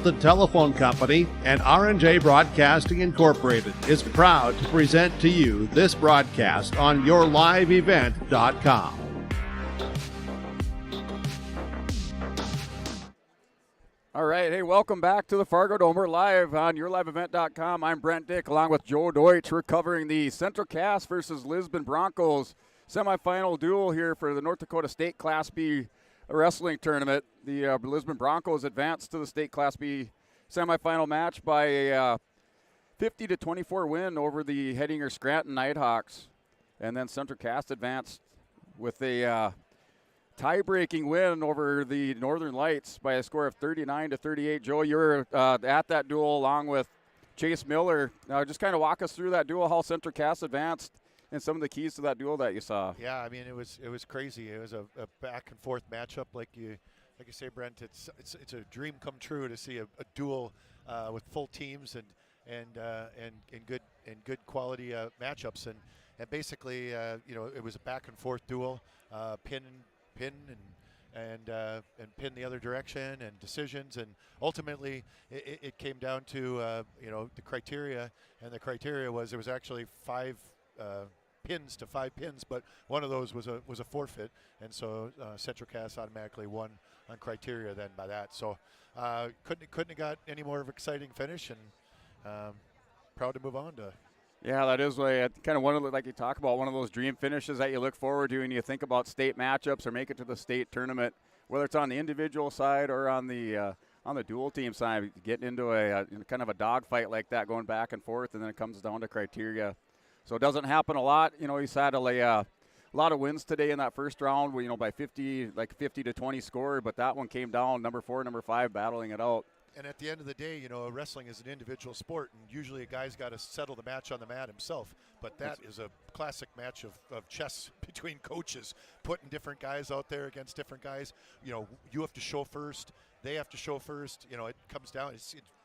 trusted telephone company, and R&J Broadcasting Incorporated is proud to present to you this broadcast on yourliveevent.com. All right, hey, welcome back to the Fargo Dome. We're live on yourliveevent.com. I'm Brent Dick along with Joe Deutsch. We're covering the Central Cass versus Lisbon Broncos semifinal duel here for the North Dakota State Class B wrestling tournament. The Lisbon Broncos advanced to the State Class B semifinal match by a 50-24 win over the Hettinger Scranton Nighthawks. And then Central Cass advanced with a tie-breaking win over the Northern Lights by a score of 39-38. Joe, you were at that duel along with Chase Miller. Just kind of walk us through that duel, how Central Cass advanced, and some of the keys to that duel that you saw. Yeah, I mean it was crazy. It was a back and forth matchup, like you say, Brent. It's a dream come true to see a duel with full teams and good quality matchups, and basically it was a back and forth duel, pin and pin the other direction and decisions, and ultimately it came down to the criteria, and the criteria was there was actually 5 pins to 5 pins, but one of those was a forfeit, and so Central Cass automatically won on criteria then by that. So couldn't have got any more of an exciting finish, and proud to move on to. Yeah, that is kind of one of the, like you talk about, one of those dream finishes that you look forward to when you think about state matchups or make it to the state tournament, whether it's on the individual side or on the dual team side, getting into a kind of a dogfight like that, going back and forth, and then it comes down to criteria. So it doesn't happen a lot. He's had a lot of wins today in that first round, by 50-20 score, but that one came down, number 4, number 5, battling it out. And at the end of the day, wrestling is an individual sport, and usually a guy's got to settle the match on the mat himself. But that is a classic match of chess between coaches, putting different guys out there against different guys. You have to show first, they have to show first. It comes down.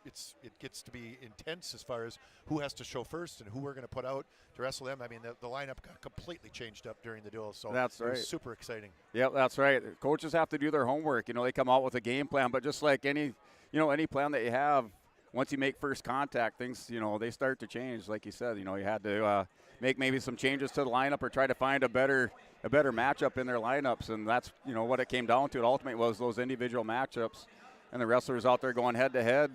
It gets to be intense as far as who has to show first and who we're going to put out to wrestle them. I mean, the lineup got completely changed up during the duel, so that's right. It was super exciting. Yep, that's right. Coaches have to do their homework. They come out with a game plan, but just like any plan that you have, once you make first contact, things, they start to change. Like you said, you had to make maybe some changes to the lineup or try to find a better matchup in their lineups, and that's, what it came down to. It ultimately was those individual matchups, and the wrestlers out there going head-to-head.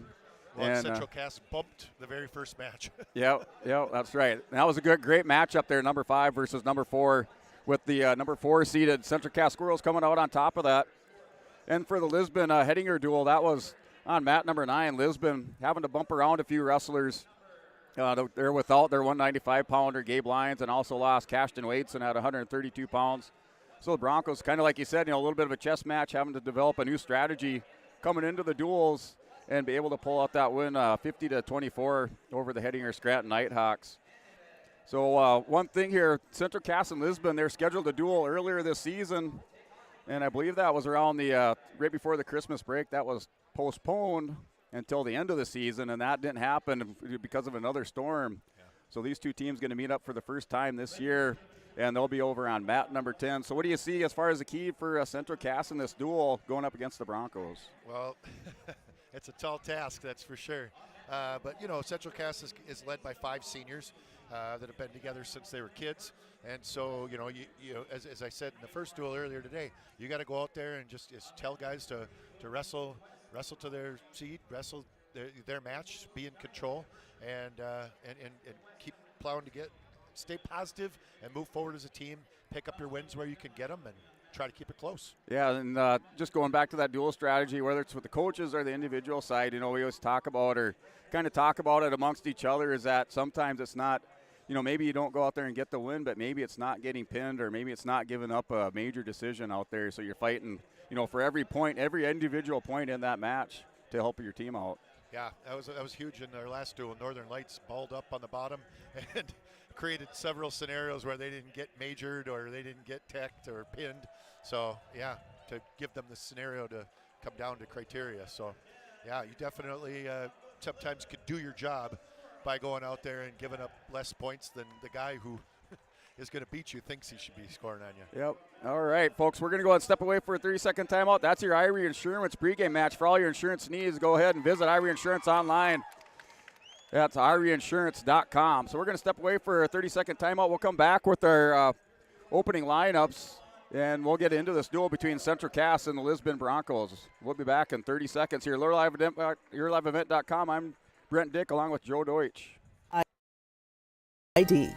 Well, and Central Cass bumped the very first match. Yeah, that's right. And that was a great matchup there, number 5 versus number 4, with the number 4 seeded Central Cass Squirrels coming out on top of that. And for the Lisbon Hettinger duel, that was on mat number 9. Lisbon having to bump around a few wrestlers. They're without their 195-pounder, Gabe Lyons, and also lost Cashton Wadeson at 132 pounds. So the Broncos, kind of like you said, a little bit of a chess match, having to develop a new strategy coming into the duels and be able to pull out that win 50-24 over the Hettinger Scranton Nighthawks. So one thing here, Central Cass and Lisbon, they're scheduled a duel earlier this season, and I believe that was around the right before the Christmas break. That was postponed until the end of the season, and that didn't happen because of another storm. Yeah. So these two teams going to meet up for the first time this year, and they'll be over on mat number 10. So what do you see as far as the key for Central Cass in this duel going up against the Broncos? Well, it's a tall task, that's for sure. But, Central Cass is led by 5 seniors that have been together since they were kids. And so, as I said in the first duel earlier today, you got to go out there and just tell guys to wrestle to their seat, wrestle their match, be in control, and keep plowing stay positive and move forward as a team, pick up your wins where you can get them, and try to keep it close. Yeah, and just going back to that dual strategy, whether it's with the coaches or the individual side, we always talk about it amongst each other, is that sometimes it's not, maybe you don't go out there and get the win, but maybe it's not getting pinned, or maybe it's not giving up a major decision out there. So you're fighting, for every point, every individual point in that match to help your team out. Yeah, that was huge in their last duel. Northern Lights balled up on the bottom and created several scenarios where they didn't get majored or they didn't get teched or pinned. So, yeah, to give them the scenario to come down to criteria. So, yeah, you definitely sometimes could do your job by going out there and giving up less points than the guy who is going to beat you thinks he should be scoring on you. Yep. All right, folks, we're going to go ahead and step away for a 30-second timeout. That's your Irie Insurance pregame match. For all your insurance needs, go ahead and visit Irie Insurance online. That's IrieInsurance.com. So we're going to step away for a 30-second timeout. We'll come back with our opening lineups, and we'll get into this duel between Central Cass and the Lisbon Broncos. We'll be back in 30 seconds here. YourLiveEvent.com. I'm Brent Dick along with Joe Deutsch. ID.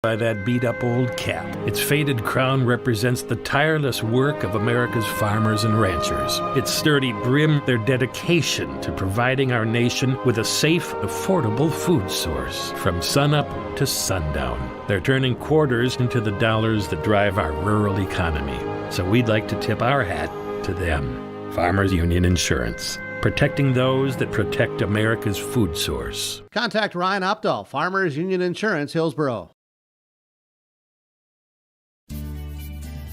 By that beat-up old cap. Its faded crown represents the tireless work of America's farmers and ranchers. Its sturdy brim, their dedication to providing our nation with a safe, affordable food source. From sunup to sundown, they're turning quarters into the dollars that drive our rural economy. So we'd like to tip our hat to them. Farmers Union Insurance. Protecting those that protect America's food source. Contact Ryan Opdahl, Farmers Union Insurance, Hillsboro.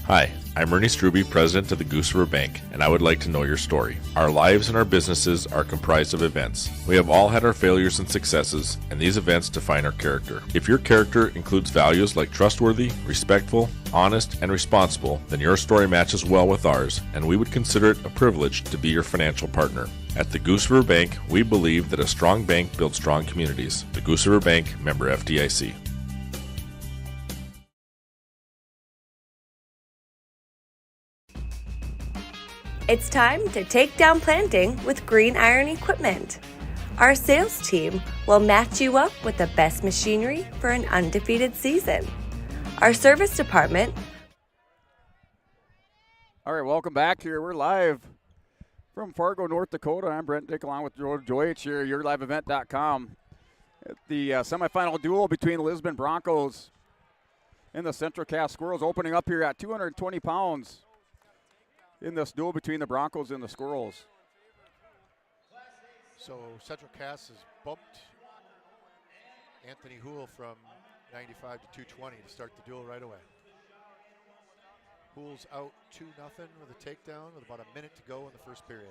Hi, I'm Ernie Struby, president of the Goose River Bank, and I would like to know your story. Our lives and our businesses are comprised of events. We have all had our failures and successes, and these events define our character. If your character includes values like trustworthy, respectful, honest, and responsible, then your story matches well with ours, and we would consider it a privilege to be your financial partner. At the Goose River Bank, we believe that a strong bank builds strong communities. The Goose River Bank, member FDIC. It's time to take down planting with Green Iron Equipment. Our sales team will match you up with the best machinery for an undefeated season. Our service department. All right, welcome back here. We're live from Fargo, North Dakota. I'm Brent Dick along with Joe Deutsch here, YourLiveEvent.com. At the semifinal duel between the Lisbon Broncos and the Central Cass Squirrels, opening up here at 220 pounds. In this duel between the Broncos and the Squirrels. So Central Cass has bumped Anthony Houle from 95 to 220 to start the duel right away. Houle's out 2-0 with a takedown with about a minute to go in the first period.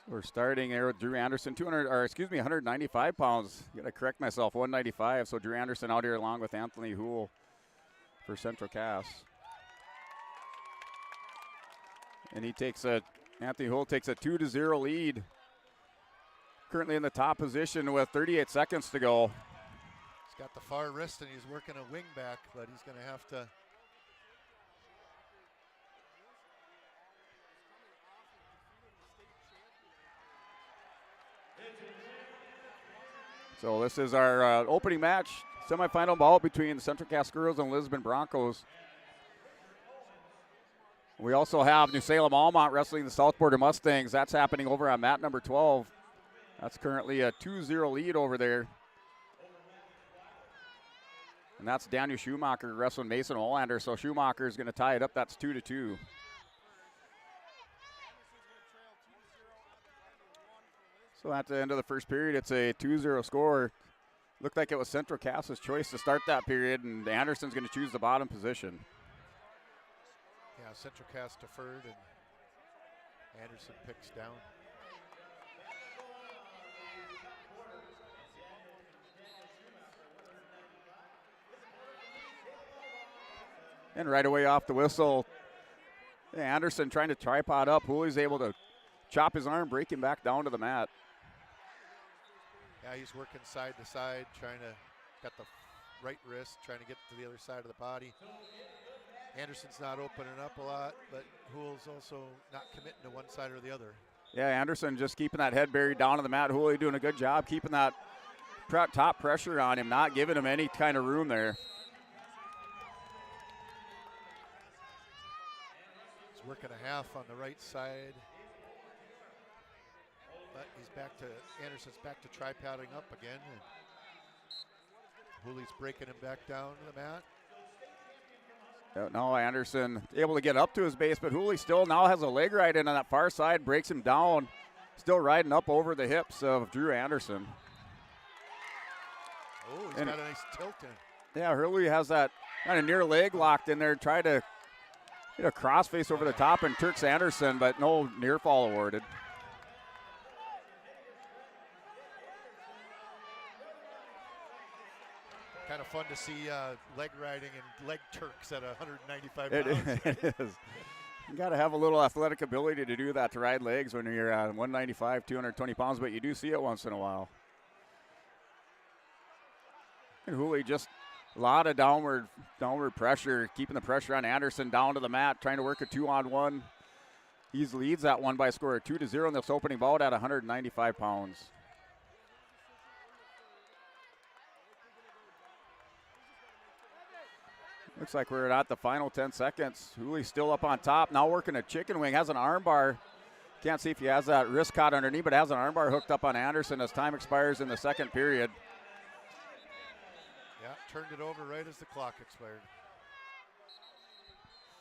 We're starting there with Drew Anderson, 195 pounds. Got to correct myself, 195. So Drew Anderson out here along with Anthony Houle for Central Cass. And Anthony Houle takes a 2-0 lead. Currently in the top position with 38 seconds to go. He's got the far wrist and he's working a wing back, but he's going to have to. So this is our opening match, semifinal bout between the Central Cass Squirrels and Lisbon Broncos. We also have New Salem Almont wrestling the South Border Mustangs. That's happening over on mat number 12. That's currently a 2-0 lead over there. And that's Daniel Schumacher wrestling Mason Olander. So Schumacher is going to tie it up. That's 2-2. So at the end of the first period, it's a 2-0 score. Looked like it was Central Cass's choice to start that period, and Anderson's going to choose the bottom position. Yeah, Central Cass deferred, and Anderson picks down. And right away off the whistle, Anderson trying to tripod up. Hooley's able to chop his arm, break him back down to the mat. Yeah, he's working side to side, got the right wrist, trying to get to the other side of the body. Anderson's not opening up a lot, but Houle's also not committing to one side or the other. Yeah, Anderson just keeping that head buried down to the mat. Hooley doing a good job keeping that top pressure on him, not giving him any kind of room there. He's working a half on the right side. But Anderson's back to tripoding up again. And Hooley's breaking him back down to the mat. No, Anderson able to get up to his base, but Hooley still now has a leg right in on that far side, breaks him down, still riding up over the hips of Drew Anderson. Oh, he's got a nice tilt in. Yeah, Hooley has that kind of near leg locked in there, try to crossface over the top and Turks Anderson, but no near fall awarded. fun to see leg riding and leg Turks at 195 It pounds. it is. You got to have a little athletic ability to do that, to ride legs when you're 195, 220 pounds, but you do see it once in a while. And Hooley just a lot of downward pressure, keeping the pressure on Anderson down to the mat, trying to work a 2-on-1. He leads that one by a score of 2-0 in this opening bout at 195 pounds. Looks like we're at the final 10 seconds. Hooley's still up on top, now working a chicken wing, has an arm bar. Can't see if he has that wrist caught underneath, but has an arm bar hooked up on Anderson as time expires in the second period. Yeah, turned it over right as the clock expired.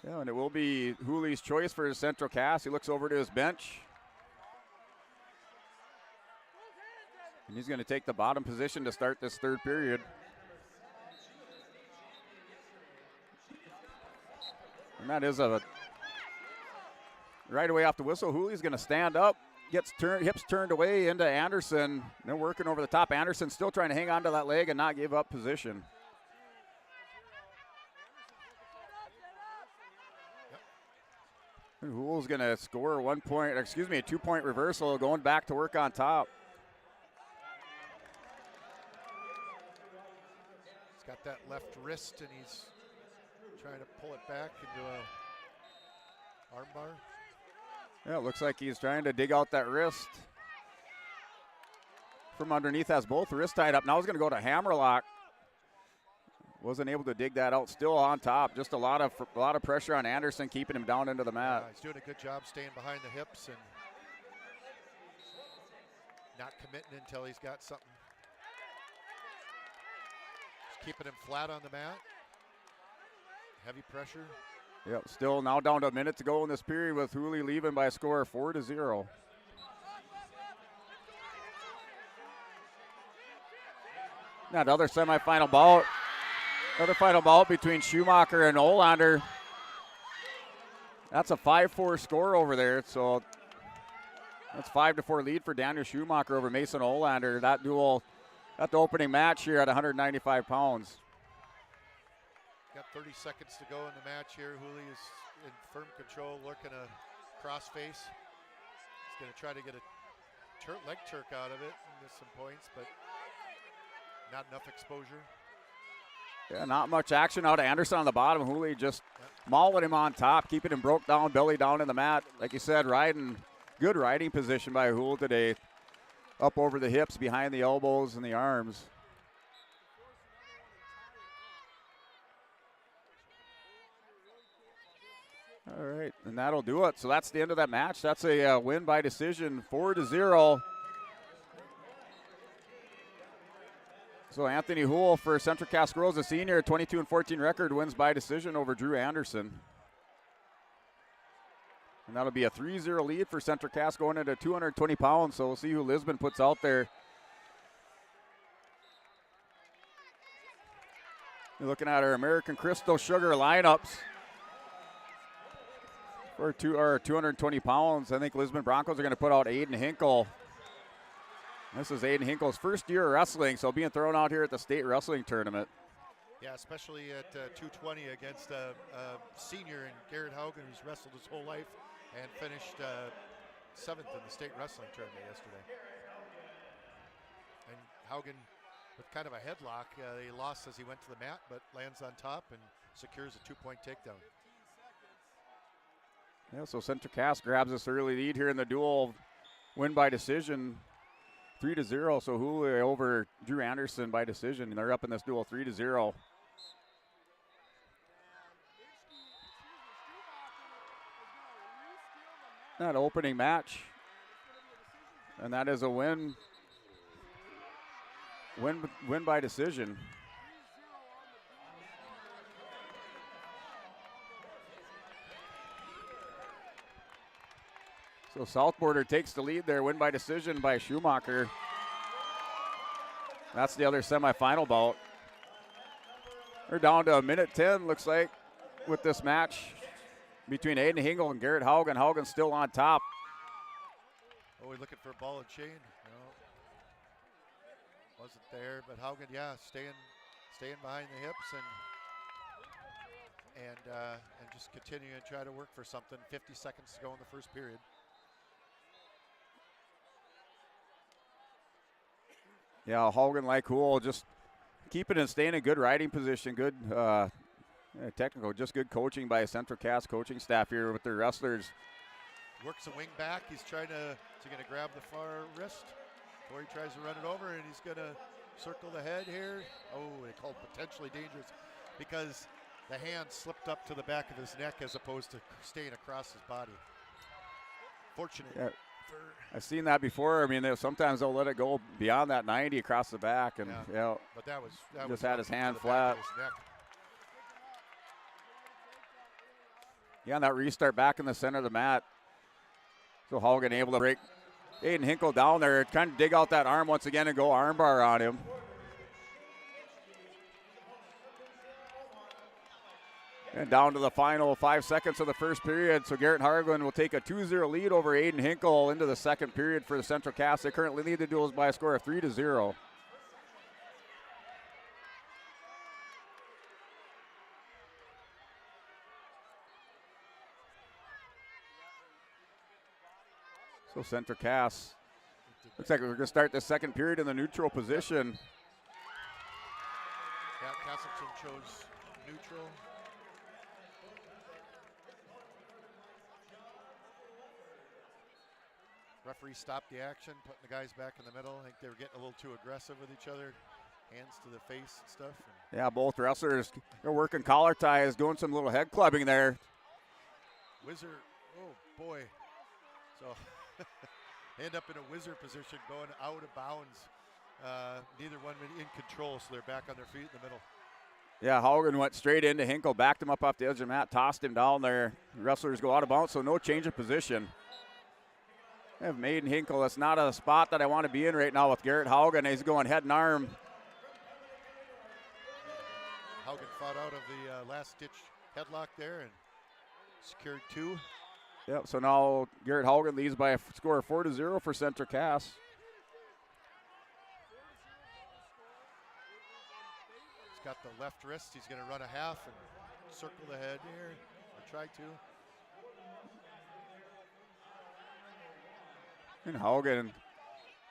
Yeah, and it will be Hooley's choice for his central cast. He looks over to his bench. And he's going to take the bottom position to start this third period. And that is a right away off the whistle. Hooley's going to stand up, gets hips turned away into Anderson. They're working over the top. Anderson still trying to hang on to that leg and not give up position. And Hool's going to score a 2-point reversal, going back to work on top. He's got that left wrist, and he's trying to pull it back into a armbar. Yeah, it looks like he's trying to dig out that wrist from underneath. Has both wrists tied up. Now he's going to go to hammerlock. Wasn't able to dig that out. Still on top. Just a lot of pressure on Anderson, keeping him down into the mat. He's doing a good job staying behind the hips and not committing until he's got something. Just keeping him flat on the mat. Heavy pressure. Yep, still now down to a minute to go in this period with Hooley leaving by a score of 4-0. Now another semifinal bout. Another final bout between Schumacher and Olander. That's a 5-4 score over there. So that's 5-4 lead for Daniel Schumacher over Mason Olander. That duel at the opening match here at 195 pounds. Got 30 seconds to go in the match here. Hooley is in firm control, working a cross face. He's going to try to get a leg Turk out of it and get some points, but not enough exposure. Yeah, not much action out of Anderson on the bottom. Hooley just mauling him on top, keeping him broke down, belly down in the mat. Like you said, good riding position by Hool today. Up over the hips, behind the elbows and the arms. All right, and that'll do it. So that's the end of that match. That's a win by decision, 4-0. So Anthony Hool for Central Cass Girls, a senior, 22-14 record, wins by decision over Drew Anderson. And that'll be a 3-0 lead for Central Cass going into 220 pounds. So we'll see who Lisbon puts out there. You're looking at our American Crystal Sugar lineups for 220 pounds. I think Lisbon Broncos are going to put out Aiden Hinkle. This is Aiden Hinkle's first year of wrestling, so being thrown out here at the state wrestling tournament. Yeah, especially at 220 against a senior in Garrett Haugen, who's wrestled his whole life and finished 7th in the state wrestling tournament yesterday. And Haugen, with kind of a headlock, he lost as he went to the mat, but lands on top and secures a 2-point takedown. Yeah, so Central Cass grabs this early lead here in the duel, win by decision. 3-0, so Hooley over Drew Anderson by decision, and they're up in this duel 3-0. That opening match, and that is a win by decision. So South Border takes the lead there, win by decision by Schumacher. That's the other semifinal bout. They're down to a minute 10, looks like, with this match between Aiden Hinkle and Garrett Haugen. Haugen's still on top. Oh, we're looking for a ball and chain. No, wasn't there, but Haugen, yeah, staying staying behind the hips and just continuing to try to work for something. 50 seconds to go in the first period. Yeah, Hogan like Cool just keeping and staying in good riding position, good technical, just good coaching by a Central Cass coaching staff here with their wrestlers. Works a wing back. He's trying to grab the far wrist. Corey tries to run it over, and he's going to circle the head here. Oh, they called potentially dangerous because the hand slipped up to the back of his neck as opposed to staying across his body. Fortunate. Yeah. I've seen that before. I mean, sometimes they'll let it go beyond that 90 across the back, and but that just was had his hand to the flat. back of his neck. Yeah, and that restart back in the center of the mat. So Hogan able to break Aiden Hinkle down there, trying to dig out that arm once again and go armbar on him. And down to the final 5 seconds of the first period. So Garrett Hargland will take a 2-0 lead over Aiden Hinkle into the second period for the Central Cass. They currently lead the duels by a score of 3-0. So Central Cass, looks like we're going to start the second period in the neutral position. Yeah, Castleton chose neutral. Referee stopped the action, putting the guys back in the middle. I think they were getting a little too aggressive with each other. Hands to the face and stuff. Yeah, both wrestlers are working collar ties, doing some little head clubbing there. Whizzer, oh boy. So end up in a whizzer position going out of bounds. Neither one in control, so they're back on their feet in the middle. Yeah, Hogan went straight into Hinkle, backed him up off the edge of the mat, tossed him down there. The wrestlers go out of bounds, so no change of position. I have Maiden Hinkle. That's not a spot that I want to be in right now with Garrett Haugen. He's going head and arm. Haugen fought out of the last-ditch headlock there and secured 2. Yep, so now Garrett Haugen leads by a score of 4-0 for Central Cass. He's got the left wrist. He's going to run a half and circle the head here, or try to. And Haugen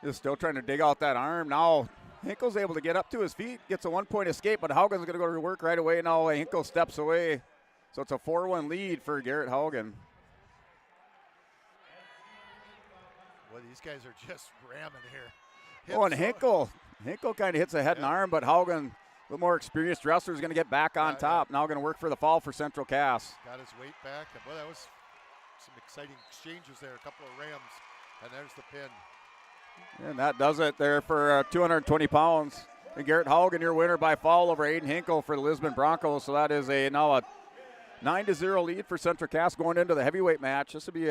is still trying to dig out that arm. Now Hinkle's able to get up to his feet, gets a 1-point escape, but Haugen's going to go to work right away. Now Hinkle steps away. So it's a 4-1 lead for Garrett Haugen. Well, these guys are just ramming here. Oh, and Hinkle kind of hits a head and arm, but Haugen, a little more experienced wrestler, is going to get back on top. Now going to work for the fall for Central Cass. Got his weight back. And boy, that was some exciting exchanges there. A couple of rams. And there's the pin. And that does it there for 220 pounds. And Garrett Haugen, your winner by fall over Aiden Hinkle for the Lisbon Broncos. So that is now a 9-0 lead for Central Cass going into the heavyweight match. This will be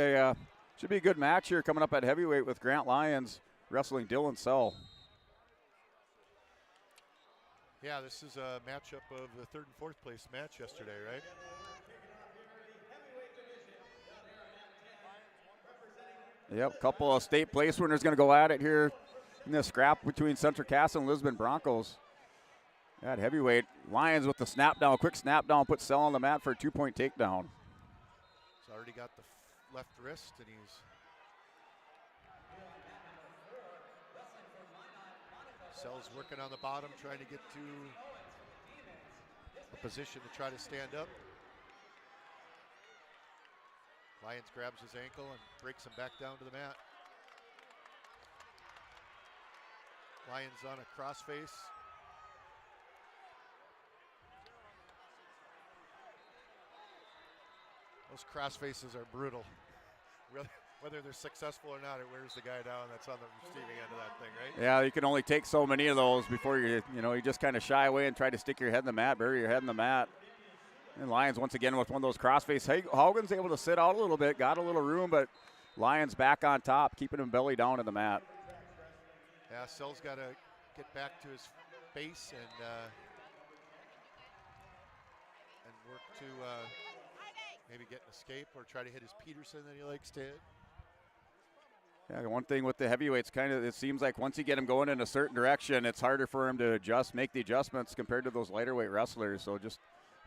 should be a good match here coming up at heavyweight with Grant Lyons wrestling Dylan Sell. Yeah, this is a matchup of the 3rd and 4th place match yesterday, right? Yep, a couple of state place winners going to go at it here in this scrap between Central Cass and Lisbon Broncos. At heavyweight, Lyons with the snap down, quick snap down, put Sell on the mat for a 2-point takedown. He's already got the left wrist, and Sell's working on the bottom, trying to get to a position to try to stand up. Lyons grabs his ankle and breaks him back down to the mat. Lyons on a crossface. Those crossfaces are brutal. Whether they're successful or not, it wears the guy down that's on the receiving end of that thing, right? Yeah, you can only take so many of those before you just kind of shy away and try to stick your head in the mat, bury your head in the mat. And Lyons once again with one of those crossface. Haugen's able to sit out a little bit, got a little room, but Lyons back on top, keeping him belly down in the mat. Yeah, Sell's got to get back to his base and work to maybe get an escape or try to hit his Peterson that he likes to hit. Yeah, the one thing with the heavyweights, it seems like once you get them going in a certain direction, it's harder for them to make the adjustments compared to those lighter weight wrestlers. So just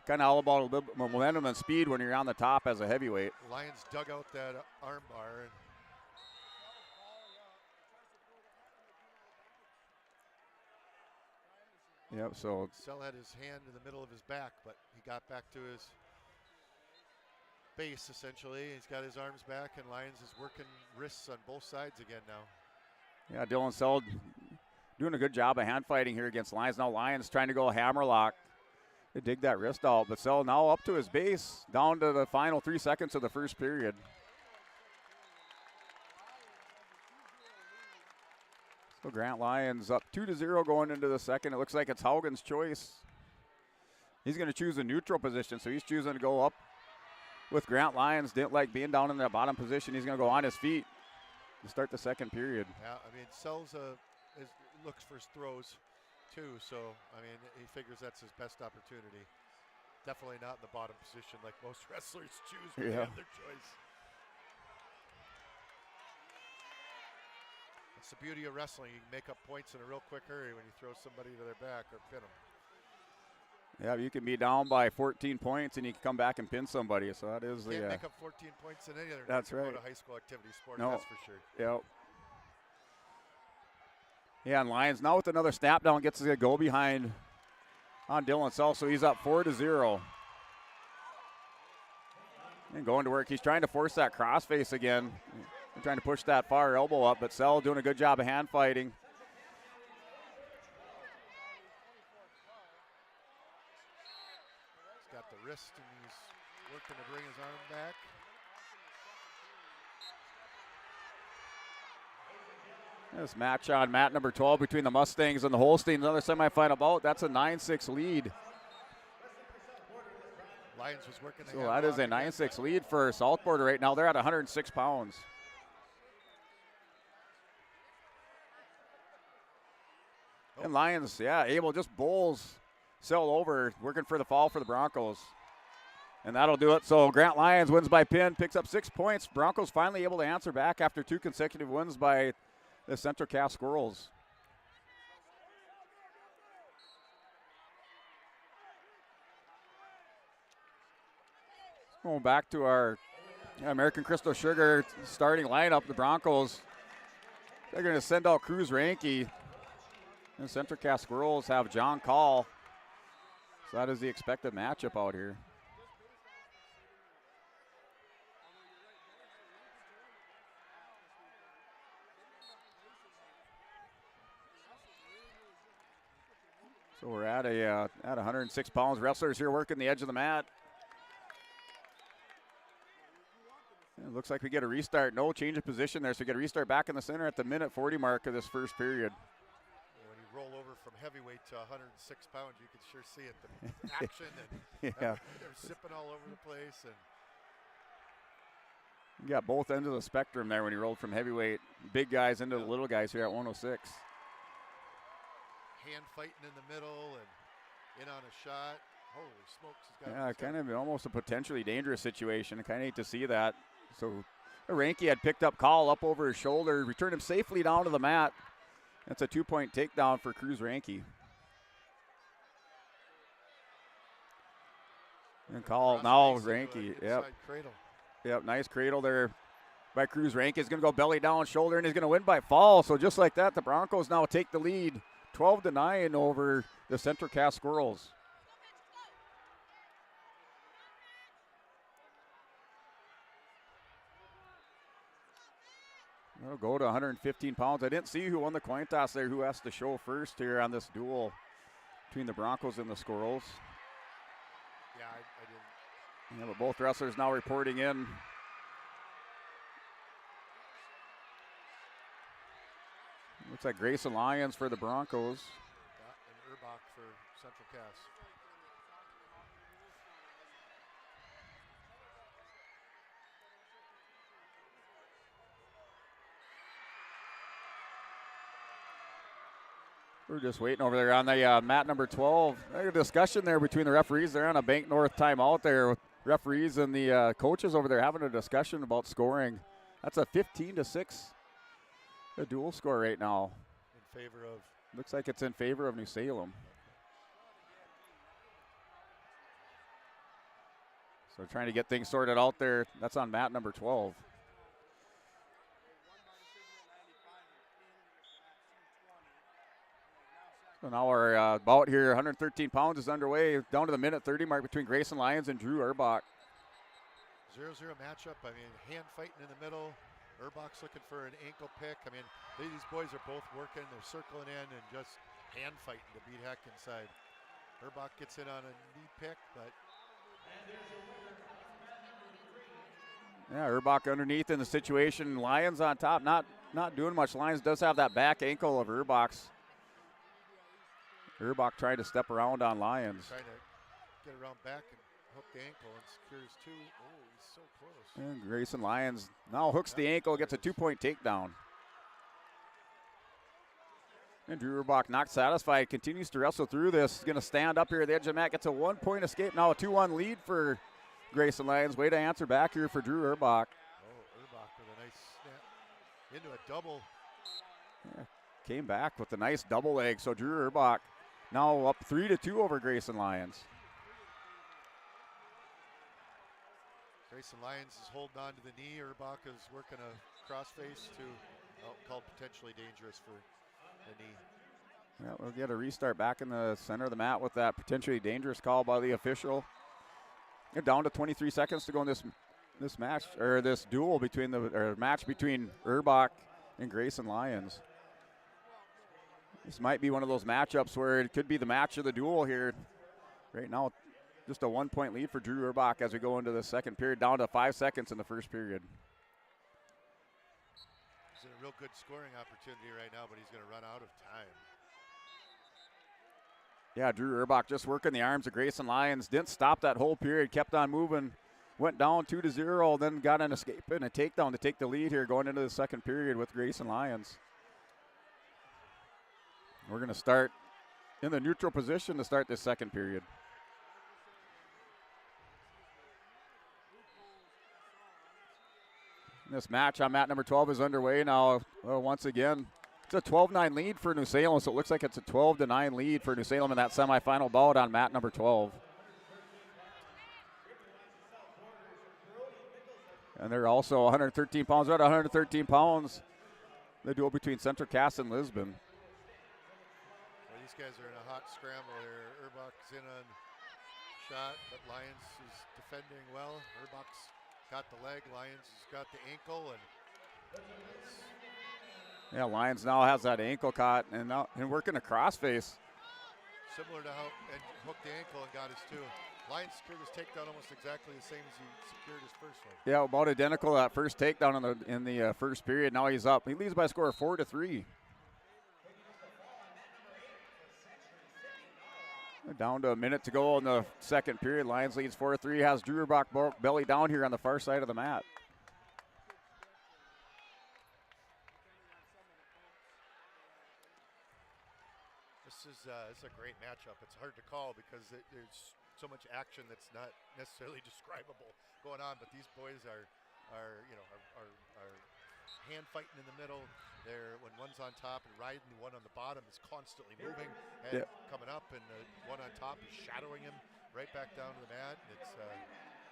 kind of all about a little bit of momentum and speed when you're on the top as a heavyweight. Lions dug out that arm bar. Yep, so Sell had his hand in the middle of his back, but he got back to his base, essentially. He's got his arms back, and Lyons is working wrists on both sides again now. yeah, Dylan Sell doing a good job of hand fighting here against Lyons. Now Lyons trying to go hammerlock to dig that wrist out, but Sell now up to his base, down to the final 3 seconds of the first period. So Grant Lyons up 2-0 going into the second. It looks like it's Haugen's choice. He's going to choose a neutral position, so he's choosing to go up with Grant Lyons. Didn't like being down in that bottom position. He's going to go on his feet to start the second period. Yeah, I mean, Sells looks for his throws too, so I mean, he figures that's his best opportunity. Definitely not in the bottom position like most wrestlers choose when they have their choice. It's the beauty of wrestling. You can make up points in a real quick hurry when you throw somebody to their back or pin them. Yeah, you can be down by 14 points and you can come back and pin somebody. So that is you can't make up 14 points in any other that's right. Dakota high school activity sport. No. That's for sure. Yep. Yeah, and Lyons now with another snap down gets to go behind on Dylan Sell, so he's up 4-0. And going to work. He's trying to force that crossface again. They're trying to push that far elbow up, but Sell doing a good job of hand fighting. He's got the wrist and he's working to bring his arm back. This match on mat number 12 between the Mustangs and the Holsteins, another semifinal bout. That's a 9-6 lead. Lyons was working. So that is a 9-6 lead for Southport right now. They're at 106 pounds. And Lyons, yeah, able just bowls Sell over, working for the fall for the Broncos. And that'll do it. So Grant Lyons wins by pin, picks up 6 points. Broncos finally able to answer back after 2 consecutive wins by the Central Cass Squirrels. Going back to our American Crystal Sugar starting lineup, the Broncos, they're going to send out Cruz Ranke. And Central Cass Squirrels have John Call. So that is the expected matchup out here. So we're at 106 pounds. Wrestlers here working the edge of the mat. It looks like we get a restart. No change of position there, so we get a restart back in the center at the minute 40 mark of this first period. When you roll over from heavyweight to 106 pounds, you can sure see it, the action, and Yeah. they're zipping all over the place. And You got both ends of the spectrum there when you rolled from heavyweight, big guys into the little guys here at 106. hand fighting in the middle and in on a shot. Holy smokes. He's got Yeah, kind of almost a potentially dangerous situation. I kind of hate to see that. So Ranke had picked up Call up over his shoulder, returned him safely down to the mat. That's a 2-point takedown for Cruz Ranke. And Call now Ranke. Yep. Cradle. Yep, nice cradle there by Cruz Ranke. He's going to go belly down, shoulder, and he's going to win by fall. So just like that, the Broncos now take the lead 12-9 over the Central Cass Squirrels. We'll go to 115 pounds. I didn't see who won the coin toss there, who has to show first here on this duel between the Broncos and the Squirrels. Yeah, I didn't. Yeah, but both wrestlers now reporting in. Looks like Grayson Lyons for the Broncos. And Urbach for Central Cass. We're just waiting over there on the mat number 12. There's a discussion there between the referees. They're on a Bank North timeout there with referees and the coaches over there having a discussion about scoring. That's a 15-6 The dual score right now. In favor of? Looks like it's in favor of New Salem. So trying to get things sorted out there. That's on mat number 12. So now our bout here, 113 pounds, is underway. Down to the minute 30 mark between Grayson Lyons and Drew Urbach. 0-0 matchup. I mean, hand fighting in the middle. Urbach's looking for an ankle pick. I mean, these boys are both working. They're circling in and just hand fighting to beat heck inside. Urbach gets in on a knee pick, but. Yeah, Urbach underneath in the situation. Lyons on top, not doing much. Lyons does have that back ankle of Urbach's. Urbach trying to step around on Lyons. Trying to get around back and hook the ankle and secures two. Oh, he's so close. And Grayson Lyons now hooks the ankle, gets a 2-point takedown. And Drew Urbach not satisfied, continues to wrestle through this. He's going to stand up here at the edge of the mat, gets a 1-point escape. Now a 2-1 lead for Grayson Lyons. Way to answer back here for Drew Urbach. Oh, Urbach with a nice snap into a double. Yeah, came back with a nice double leg. So Drew Urbach now up 3-2 over Grayson Lyons. Grayson Lyons is holding on to the knee. Urbach is working a crossface to called potentially dangerous for the knee. Yeah, we'll get a restart back in the center of the mat with that potentially dangerous call by the official. They're down to 23 seconds to go in this match, or this duel between match between Urbach and Grayson Lyons. This might be one of those matchups where it could be the match of the duel here. Right now, just a 1-point lead for Drew Urbach as we go into the second period, down to 5 seconds in the first period. He's in a real good scoring opportunity right now, but he's going to run out of time. Yeah, Drew Urbach just working the arms of Grayson Lyons. Didn't stop that whole period, kept on moving. Went down 2-0, then got an escape and a takedown to take the lead here going into the second period with Grayson Lyons. We're going to start in the neutral position to start this second period. This match on mat number 12 is underway now. Once again, it's a 12-9 lead for New Salem, so it looks like it's a 12-9 lead for New Salem in that semifinal bout on mat number 12. And they're also 113 pounds. They're at 113 pounds. The duel between Central Cass and Lisbon. Well, these guys are in a hot scramble here. Urbach's in on shot, but Lyons is defending well. Urbach's got the leg. Lyons has got the ankle, and yeah, Lyons now has that ankle caught and working a crossface. Similar to how and hooked the ankle and got his two. Lyons secured his takedown almost exactly the same as he secured his first one. Yeah, about identical to that first takedown in the first period. Now he's up. He leads by a score of 4-3. Down to a minute to go in the second period. Lyons leads 4-3. Has Drew Urbach belly down here on the far side of the mat. This is a great matchup. It's hard to call because there's so much action that's not necessarily describable going on. But these boys are hand fighting in the middle. They're when one's on top and riding, the one on the bottom is constantly moving, and coming up, and the one on top is shadowing him right back down to the mat. It's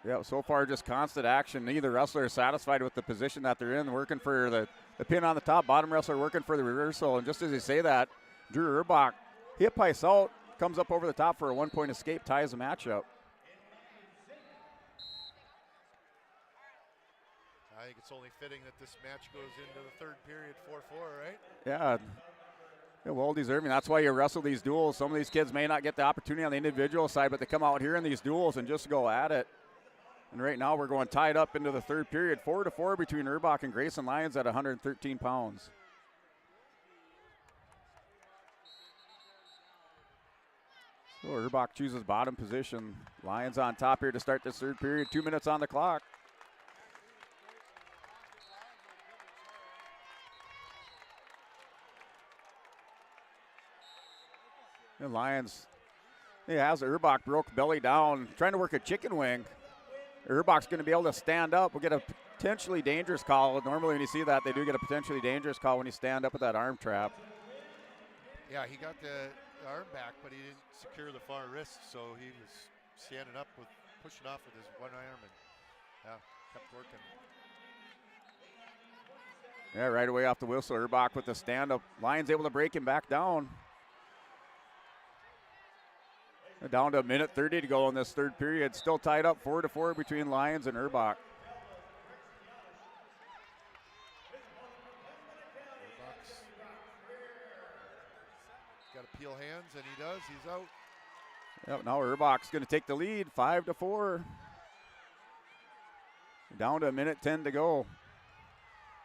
yeah, so far just constant action. Neither wrestler is satisfied with the position that they're in, working for the pin on the top. Bottom wrestler working for the reversal. And just as you say that, Drew Urbach hip pice out, comes up over the top for a 1-point escape, ties the matchup. I think it's only fitting that this match goes into the third period 4-4, right? Yeah, well deserving. That's why you wrestle these duels. Some of these kids may not get the opportunity on the individual side, but they come out here in these duels and just go at it. And right now we're going tied up into the third period, 4-4 between Urbach and Grayson Lyons at 113 pounds. So Urbach chooses bottom position. Lyons on top here to start this third period. 2 minutes on the clock. And Lyons, he has Urbach broke belly down, trying to work a chicken wing. Urbach's going to be able to stand up. We'll get a potentially dangerous call. Normally when you see that, they do get a potentially dangerous call when you stand up with that arm trap. Yeah, he got the arm back, but he didn't secure the far wrist, so he was standing up with pushing off with his one arm and kept working. Yeah, right away off the whistle, Erbach with the stand-up. Lions able to break him back down. Down to a minute 30 to go in this third period. Still tied up 4-4 between Lions and Erbach. Erbach's got to peel hands, and he does. He's out. Yep, now Erbach's going to take the lead, 5-4. Down to a minute 10 to go.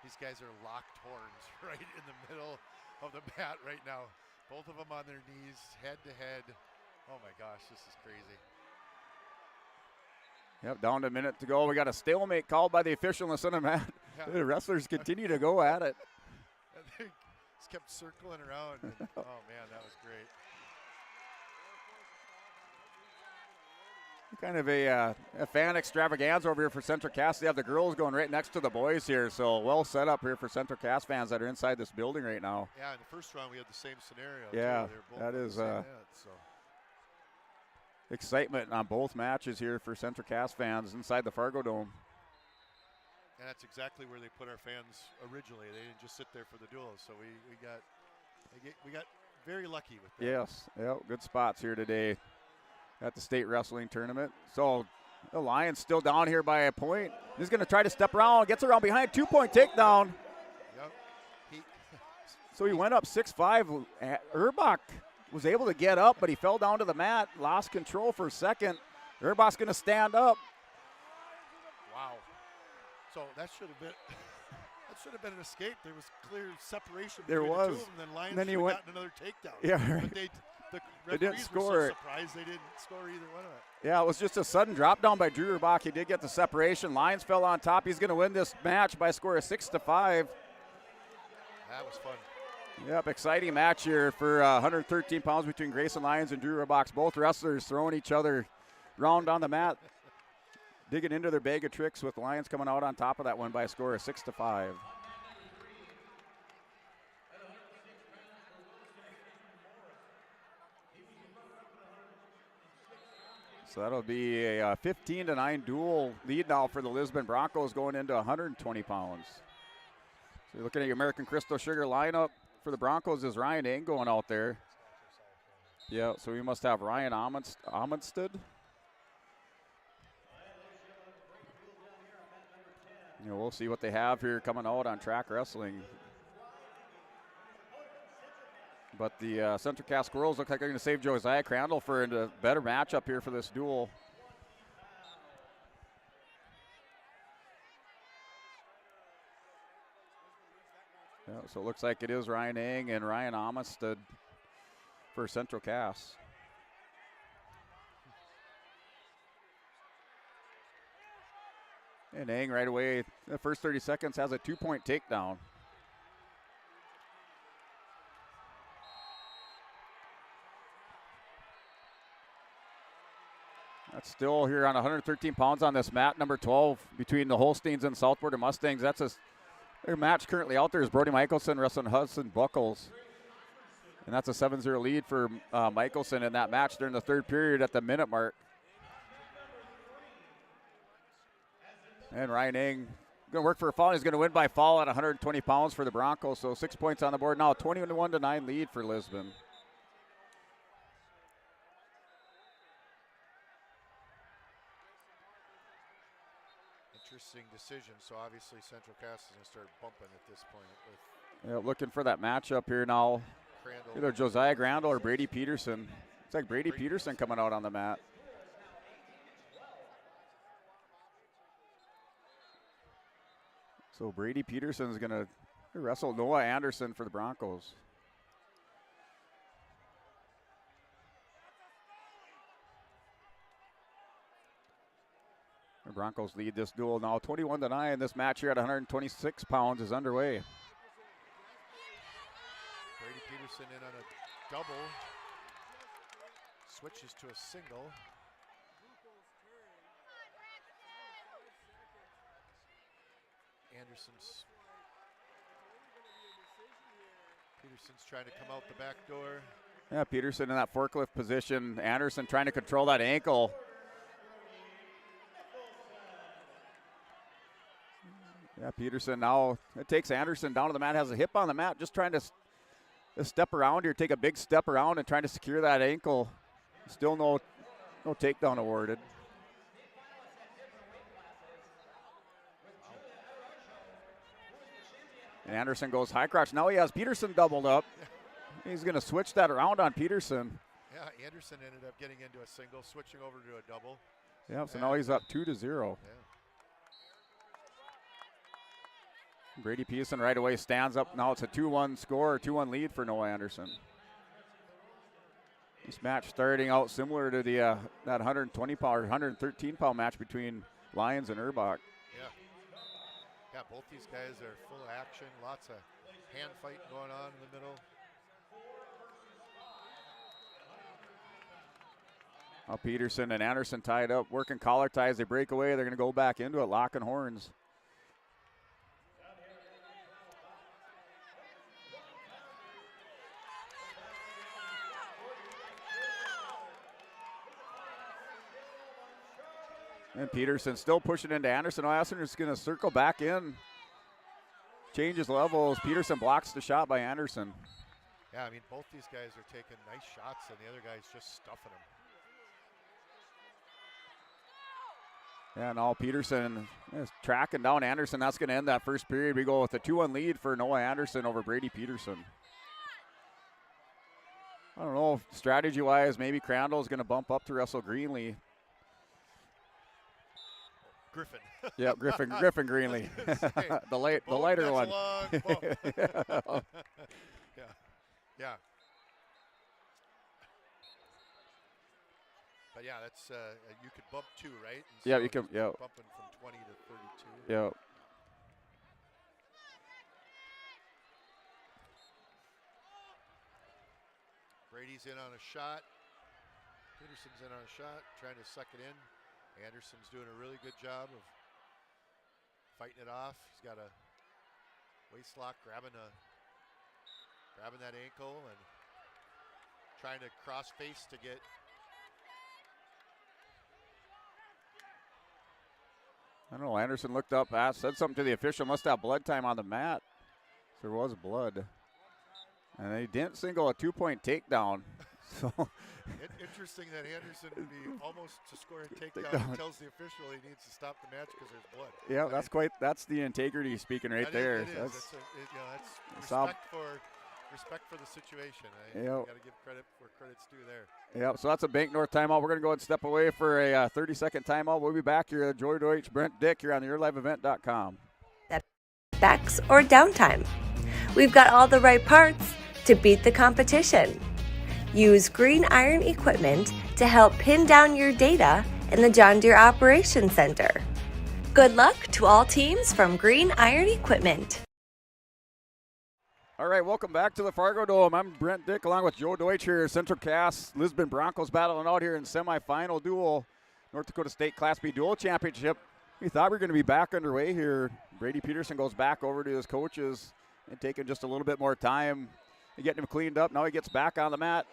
These guys are locked horns right in the middle of the mat right now. Both of them on their knees, head to head. Oh my gosh, this is crazy. Yep, down to a minute to go. We got a stalemate called by the official in the center mat. Yeah. The wrestlers continue to go at it. And they just kept circling around. And, oh man, that was great. Kind of a fan extravaganza over here for Central Cass. They have the girls going right next to the boys here, so well set up here for Central Cass fans that are inside this building right now. Yeah, in the first round we had the same scenario. Yeah, too. that is So. excitement on both matches here for Central Cass fans inside the Fargo Dome. And that's exactly where they put our fans originally. They didn't just sit there for the duels, so we got very lucky with that. Yes, yeah, good spots here today at the state wrestling tournament. So the Lions still down here by a point. He's going to try to step around, gets around behind, 2-point takedown. Yep. So he went up 6-5. Erbach was able to get up, but he fell down to the mat, lost control for a second. Erbach's going to stand up. Wow. So that should have been an escape. There was clear separation between the two of them. Then Lions then he should have went gotten another takedown. Yeah, right. But the They didn't referees score were it. so surprised they didn't score either one of it. Yeah, it was just a sudden drop down by Drew Erbach. He did get the separation. Lions fell on top. He's going to win this match by a score of 6-5. That was fun. Yep, exciting match here for 113 pounds between Grayson Lions and Drew Erbach. Both wrestlers throwing each other around on the mat, digging into their bag of tricks, with Lions coming out on top of that one by a score of 6-5. So that'll be a 15-9 duel lead now for the Lisbon Broncos going into 120 pounds. So you're looking at your American Crystal Sugar lineup for the Broncos is Ryan Eng going out there. Yeah, so we must have Ryan Amundstad. You know, we'll see what they have here coming out on track wrestling. But the Central Cass Squirrels look like they're going to save Josiah Crandall for a better matchup here for this duel. Yeah, so it looks like it is Ryan Eng and Ryan Amundstad for Central Cass. And Eng right away, the first 30 seconds, has a 2-point takedown. That's still here on 113 pounds on this mat, number 12, between the Holsteins and Southport and Mustangs. That's their match currently out there is Brody Michelson wrestling Hudson Buckles. And that's a 7-0 lead for Michelson in that match during the third period at the minute mark. And Ryan Eng going to work for a foul. He's going to win by foul at 120 pounds for the Broncos. So 6 points on the board now, 21-9 lead for Lisbon. Interesting decision. So obviously Central Cass is going to start bumping at this point. With Yeah, looking for that matchup here now. Crandall. Either Josiah Crandall or Brady Peterson. It's like Brady Peterson coming out on the mat. So Brady Peterson is going to wrestle Noah Anderson for the Broncos. The Broncos lead this duel now 21-9. This match here at 126 pounds is underway. Brady Peterson in on a double. Switches to a single. Peterson's trying to come out the back door. Yeah, Peterson in that forklift position. Anderson trying to control that ankle. Yeah, Peterson now, it takes Anderson down to the mat, has a hip on the mat, just trying to step around here, take a big step around and trying to secure that ankle. Still no takedown awarded. And Anderson goes high crotch. Now he has Peterson doubled up. He's going to switch that around on Peterson. Yeah, Anderson ended up getting into a single, switching over to a double. Yeah, so now he's up 2-0. Yeah. Brady Peterson right away stands up. Now it's a 2-1 score, 2-1 lead for Noah Anderson. This match starting out similar to the that 120-pound or 113-pound match between Lyons and Urbach. Yeah, both these guys are full of action. Lots of hand fighting going on in the middle. Now Peterson and Anderson tied up, working collar ties. They break away. They're going to go back into it, locking horns. And Peterson still pushing into Anderson. Anderson is going to circle back in, changes levels. Peterson blocks the shot by Anderson. Yeah, I mean, both these guys are taking nice shots, and the other guy's just stuffing them. Yeah, now Peterson is tracking down Anderson. That's going to end that first period. We go with a 2-1 lead for Noah Anderson over Brady Peterson. I don't know, strategy-wise, maybe Crandall's going to bump up to Russell Greenlee. Griffin. Yep, Griffin Greenlee. the lighter one. Yeah. But yeah, that's you could bump 2, right? And yeah, so you can. Yeah. Bumping from 20 to 32. Yeah. Brady's in on a shot. Peterson's in on a shot, trying to suck it in. Anderson's doing a really good job of fighting it off. He's got a waist lock, grabbing that ankle and trying to cross face to get. I don't know. Anderson looked up, said something to the official. Must have blood time on the mat. There was blood, and they didn't single a 2-point takedown. So. Interesting that Anderson would be almost to score a takedown and tells the official he needs to stop the match because there's blood. Yeah, that's the integrity speaking right there. That's respect for the situation. You got to give credit where credit's due there. Yeah, so that's a Bank North timeout. We're going to go ahead and step away for a 30-second timeout. We'll be back here at Joy Deutsch, Brent Dick here on the YourLiveEvent.com. Backs or downtime. We've got all the right parts to beat the competition. Use Green Iron equipment to help pin down your data in the John Deere Operations Center. Good luck to all teams from Green Iron Equipment. All right, welcome back to the Fargo Dome. I'm Brent Dick along with Joe Deutsch here. Central Cass, Lisbon Broncos battling out here in semifinal duel, North Dakota State Class B Dual Championship. We thought we were going to be back underway here. Brady Peterson goes back over to his coaches and taking just a little bit more time and getting him cleaned up. Now he gets back on the mat.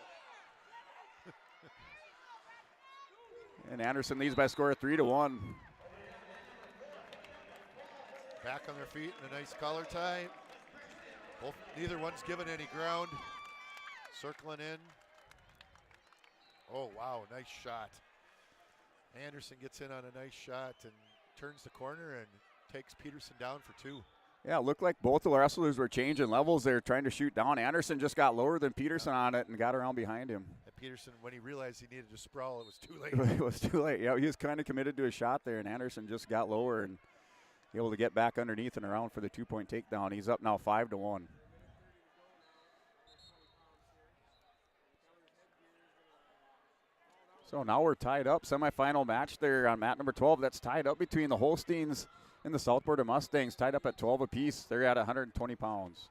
And Anderson leads by a score of 3-1. Back on their feet in a nice collar tie. Neither one's given any ground. Circling in. Oh, wow, nice shot. Anderson gets in on a nice shot and turns the corner and takes Peterson down for 2. Yeah, it looked like both the wrestlers were changing levels. They were trying to shoot down. Anderson just got lower than Peterson on it and got around behind him. And Peterson, when he realized he needed to sprawl, it was too late. It was too late. Yeah, he was kind of committed to a shot there, and Anderson just got lower and able to get back underneath and around for the 2-point takedown. He's up now 5-1. So now we're tied up. Semifinal match there on mat number 12. That's tied up between the Holsteins and the Southborder Mustangs, tied up at 12 apiece. They're at 120 pounds.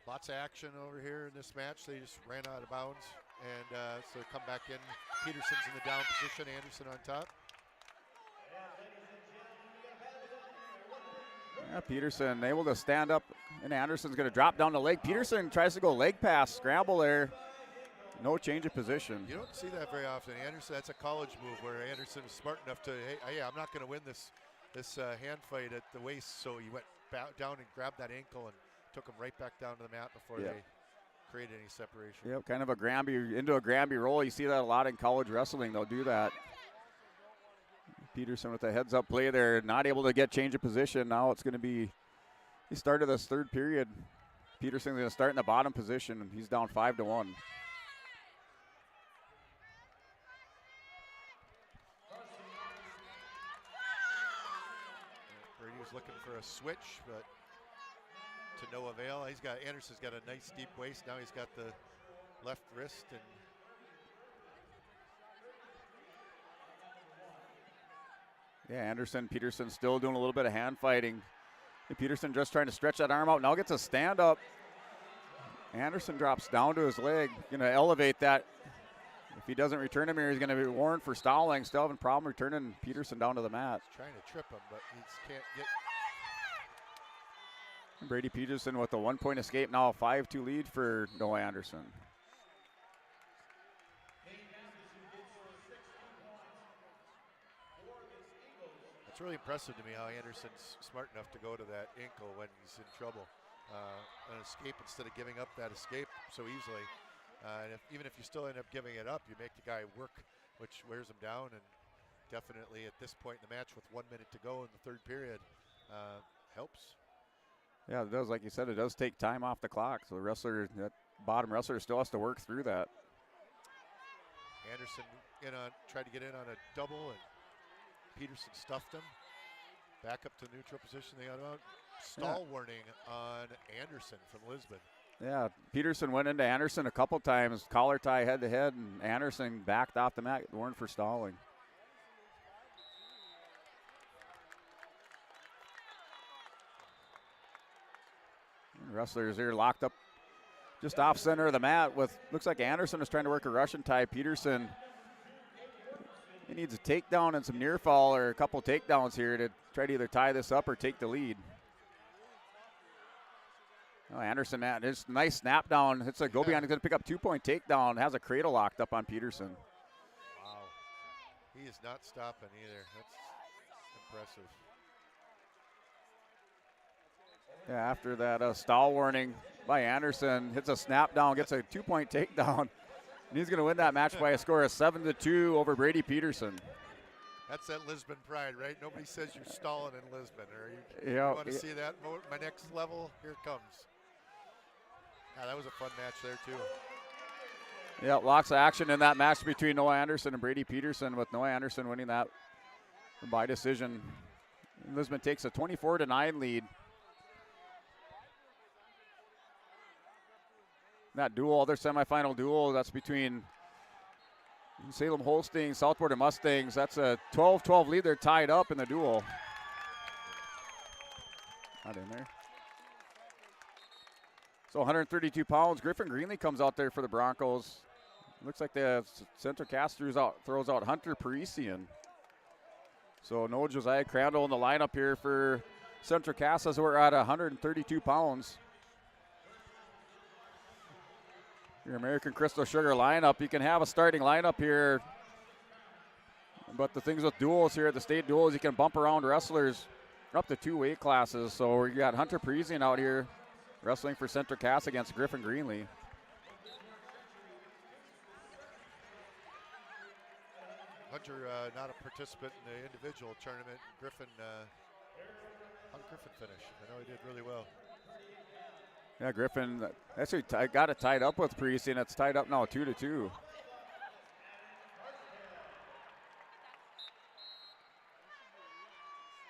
Lots of action over here in this match. They just ran out of bounds, and so come back in. Peterson's in the down position, Anderson on top. Yeah, Peterson able to stand up, and Anderson's going to drop down the leg. Peterson tries to go leg pass, scramble there. No change of position. You don't see that very often. Anderson, that's a college move where Anderson is smart enough to, hey, I'm not going to win this hand fight at the waist, so he went down and grabbed that ankle and took him right back down to the mat before they created any separation. Yep, kind of a Granby, into a Granby roll. You see that a lot in college wrestling. They'll do that. Peterson with a heads-up play there, not able to get change of position. Now it's going to be, he started this third period. Peterson's going to start in the bottom position, and he's down 5-1. Brady was looking for a switch, but to no avail. Anderson's got a nice deep waist. Now he's got the left wrist, and yeah, Anderson, Peterson still doing a little bit of hand fighting. And Peterson just trying to stretch that arm out. Now gets a stand up. Anderson drops down to his leg. Going to elevate that. If he doesn't return him here, he's going to be warned for stalling. Still having a problem returning Peterson down to the mat. he's trying to trip him, but he can't get. Brady Peterson with a 1-point escape. Now a 5-2 lead for Noah Anderson. It's really impressive to me how Anderson's smart enough to go to that ankle when he's in trouble. An escape instead of giving up that escape so easily. And even if you still end up giving it up, you make the guy work, which wears him down. And definitely at this point in the match with 1 minute to go in the third period, helps. Yeah, it does. Like you said, it does take time off the clock. So the wrestler, that bottom wrestler, still has to work through that. Anderson tried to get in on a double, and Peterson stuffed him. Back up to neutral position. They got out. Stall warning on Anderson from Lisbon. Yeah, Peterson went into Anderson a couple times, collar tie head to head, and Anderson backed off the mat, warned for stalling. Wrestlers here locked up just off center of the mat with, looks like Anderson is trying to work a Russian tie. Peterson, he needs a takedown and some near fall or a couple takedowns here to try to either tie this up or take the lead. Oh, Anderson, man, just nice snap down. It's a go beyond. He's going to pick up 2-point takedown. Has a cradle locked up on Peterson. Wow. He is not stopping either. That's impressive. Yeah, after that stall warning by Anderson, hits a snap down, gets a 2-point takedown. And he's going to win that match by a score of 7-2 over Brady Peterson. That's that Lisbon pride, right? Nobody says you're stalling in Lisbon. Or you want to see that? My next level? Here it comes. Yeah, that was a fun match there, too. Yeah, lots of action in that match between Noah Anderson and Brady Peterson, with Noah Anderson winning that by decision. Lisbon takes a 24-9 lead. That duel, other semifinal duel, that's between Salem Holstein, Southport, and Mustangs. That's a 12-12 lead. They're tied up in the duel. Not in there. So 132 pounds. Griffin Greenlee comes out there for the Broncos. Looks like the center cast throws out Hunter Parisian. So no Josiah Crandall in the lineup here for Central Cast as we're at 132 pounds. Your American Crystal Sugar lineup. You can have a starting lineup here, but the things with duels here at the state duels, you can bump around wrestlers up to 2 weight classes. So we got Hunter Parisian out here wrestling for Central Cass against Griffin Greenlee. Hunter not a participant in the individual tournament. Griffin, how did Griffin finish? I know he did really well. Yeah, Griffin actually got it tied up with Parisian. It's tied up now 2-2.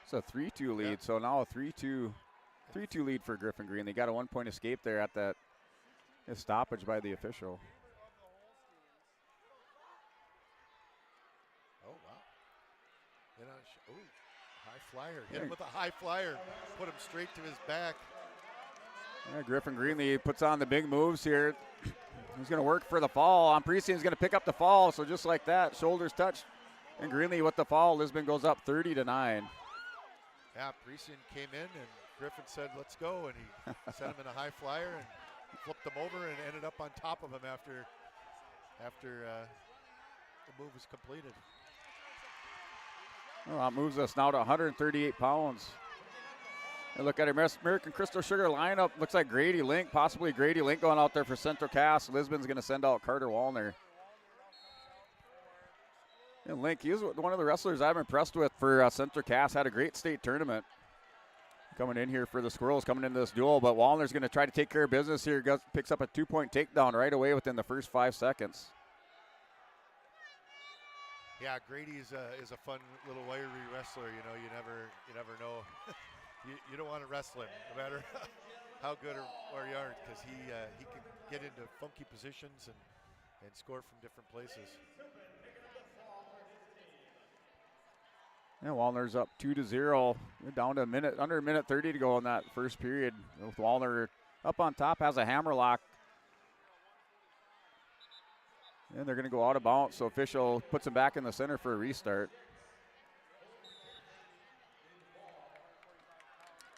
It's a 3-2 lead, so now a 3-2 lead for Griffin Green. They got a 1-point escape there at that stoppage by the official. Oh, wow. High flyer. Hit him with a high flyer. Put him straight to his back. Yeah, Griffin Greenlee puts on the big moves here. He's going to work for the fall. Parisian's going to pick up the fall, so just like that, shoulders touch. And Greenlee with the fall, Lisbon goes up 30-9. Yeah, Parisian came in and Griffin said, let's go, and he sent him in a high flyer and flipped him over and ended up on top of him after the move was completed. Well, that moves us now to 138 pounds. And look at our American Crystal Sugar lineup. Looks like Grady Link, possibly Grady Link going out there for Central Cass. Lisbon's going to send out Carter Wallner. And Link, he's one of the wrestlers I'm impressed with for Central Cass. Had a great state tournament. Coming in here for the Squirrels, coming into this duel. But Wallner's going to try to take care of business here. Picks up a 2-point takedown right away within the first 5 seconds. Yeah, Grady is a fun little wiry wrestler. You know, you never know. you don't want to wrestle him, no matter how good or you aren't, because he can get into funky positions and score from different places. Yeah, Wallner's up 2-0. We're down to under a minute 30 to go in that first period. With Wallner up on top, has a hammerlock. And they're going to go out of bounds, so official puts him back in the center for a restart.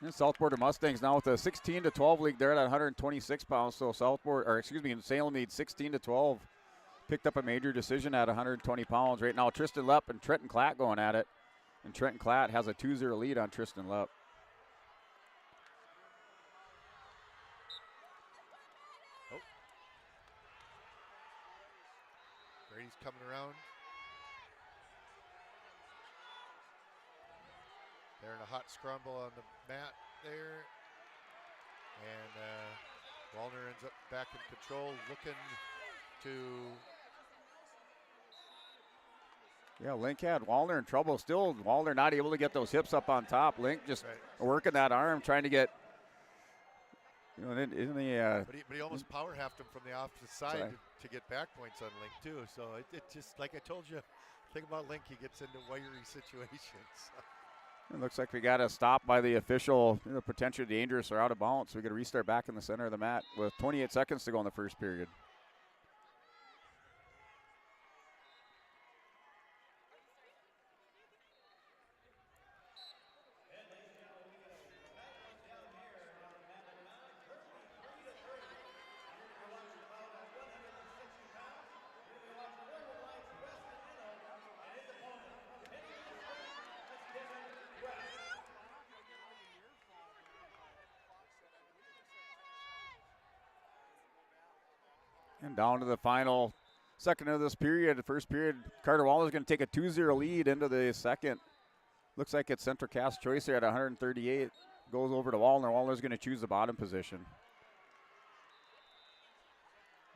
And South Border Mustangs now with a 16-12 league. They're at 126 pounds, so Salem needs 16-12. Picked up a major decision at 120 pounds. Right now, Tristan Lepp and Trenton Klatt going at it. And Trenton Klatt has a 2-0 lead on Tristan Lepp. Oh. Brady's coming around. They're in a hot scramble on the mat there. And Wallner ends up back in control, looking to... Yeah, Link had Wallner in trouble. Still, Wallner not able to get those hips up on top. Link just working that arm, trying to get, in the. But he almost power halved him from the opposite side to get back points on Link too. So it just, like I told you, think about Link, he gets into wiry situations. It looks like we got a stop by the official, potentially dangerous or out of bounds. So we got to restart back in the center of the mat with 28 seconds to go in the first period. And down to the final second of this period. The first period, Carter Wallner is going to take a 2-0 lead into the second. Looks like it's Central Cass choice here at 138. Goes over to Wallner. Wallner's going to choose the bottom position.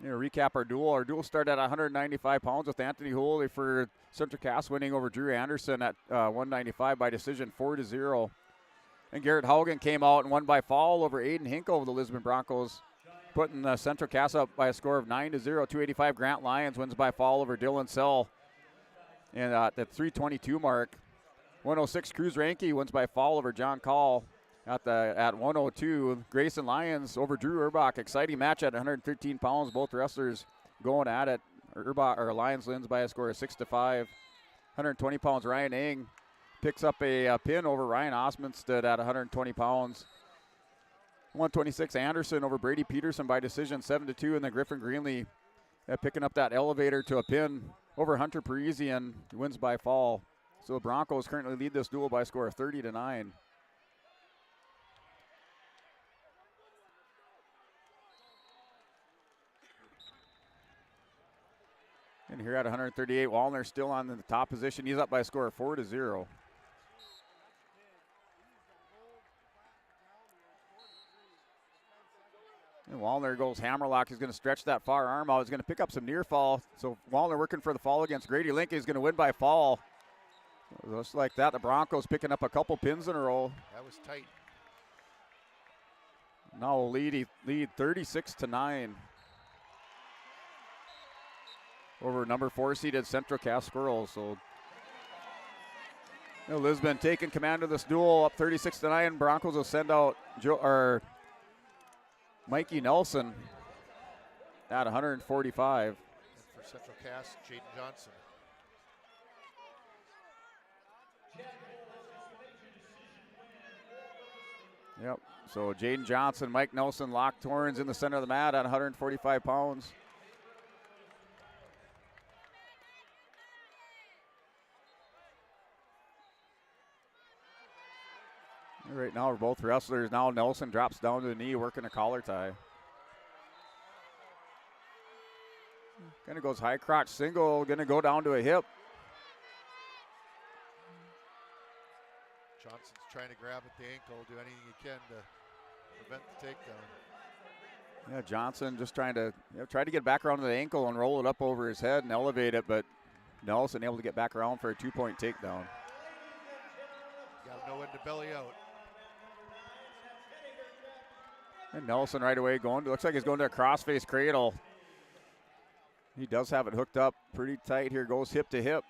Recap our duel. Our duel started at 195 pounds with Anthony Hooley for Central Cass winning over Drew Anderson at 195 by decision 4-0. And Garrett Haugen came out and won by fall over Aiden Hinkle of the Lisbon Broncos, putting Central Cass up by a score of 9-0. 285 Grant Lyons wins by fall over Dylan Sell. And at the 322 mark, 106 Cruz Ranke wins by fall over John Call. At 102, Grayson Lyons over Drew Urbach. Exciting match at 113 pounds. Both wrestlers going at it. Lyons wins by a score of 6-5. 120 pounds, Ryan Eng picks up a pin over Ryan Osmondstead at 120 pounds. 126 Anderson over Brady Peterson by decision 7-2, and then Griffin Greenlee picking up that elevator to a pin over Hunter Parisian, wins by fall. So the Broncos currently lead this duel by a score of 30-9. And here at 138, Wallner still on the top position. He's up by a score of 4-0. And Wallner goes hammerlock. He's going to stretch that far arm out. He's going to pick up some near fall. So Wallner working for the fall against Grady Link. He's going to win by fall. Just like that, the Broncos picking up a couple pins in a row. That was tight. Now lead 36-9 over number 4 seeded Central Cass Squirrels. So Lisbon taking command of this duel, up 36-9. Broncos will send out Mikey Nelson at 145. And for Central Cass, Jaden Johnson. Yep. So Jaden Johnson, Mike Nelson locked horns in the center of the mat at 145 pounds. Right now, we're both wrestlers. Now Nelson drops down to the knee, working a collar tie. Kind of goes high crotch single, going to go down to a hip. Johnson's trying to grab at the ankle, do anything he can to prevent the takedown. Yeah, Johnson just trying to try to get back around to the ankle and roll it up over his head and elevate it, but Nelson able to get back around for a 2-point takedown. Got to know when to belly out. And Nelson right away going, looks like he's going to a crossface cradle. He does have it hooked up pretty tight here, goes hip to hip.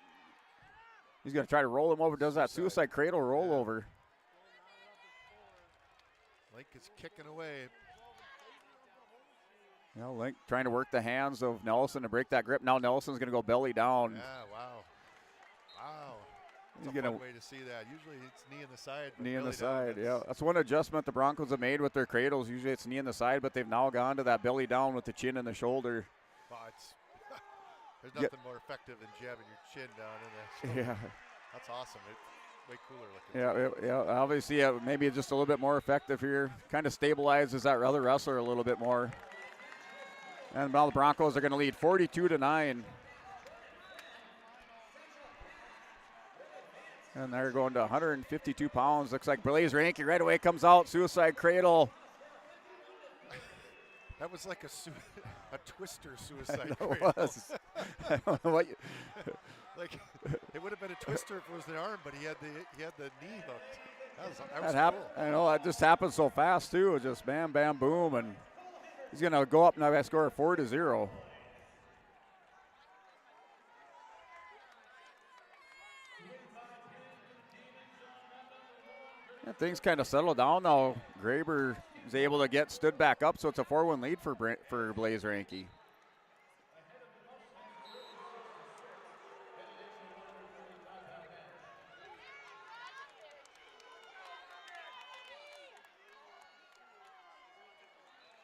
He's going to try to roll him over, does that suicide cradle rollover. Link is kicking away. Link trying to work the hands of Nelson to break that grip. Now Nelson's going to go belly down. Yeah, wow. Wow. It's He's a gonna fun way to see that. Usually it's knee in the side. Knee in the belly down, side, yeah. That's one adjustment the Broncos have made with their cradles. Usually it's knee in the side, but they've now gone to that belly down with the chin and the shoulder. Wow, there's nothing more effective than jabbing your chin down in the shoulder. Yeah. That's awesome. It's way cooler looking. Yeah. Obviously, maybe just a little bit more effective here. Kind of stabilizes that other wrestler a little bit more. And now the Broncos are going to lead 42-9. And they're going to 152 pounds. Looks like Blaze Ranky right away comes out. Suicide cradle. That was like a twister suicide It cradle. was. I don't know what you, Like it would have been a twister if it was the arm, but he had the knee hooked. That was that cool. happened. I know that just happened so fast too. It just bam, bam, boom, and he's going to go up now by a score of 4-0. And things kind of settle down now. Graber is able to get stood back up, so it's a 4-1 lead for Blaze Ranky.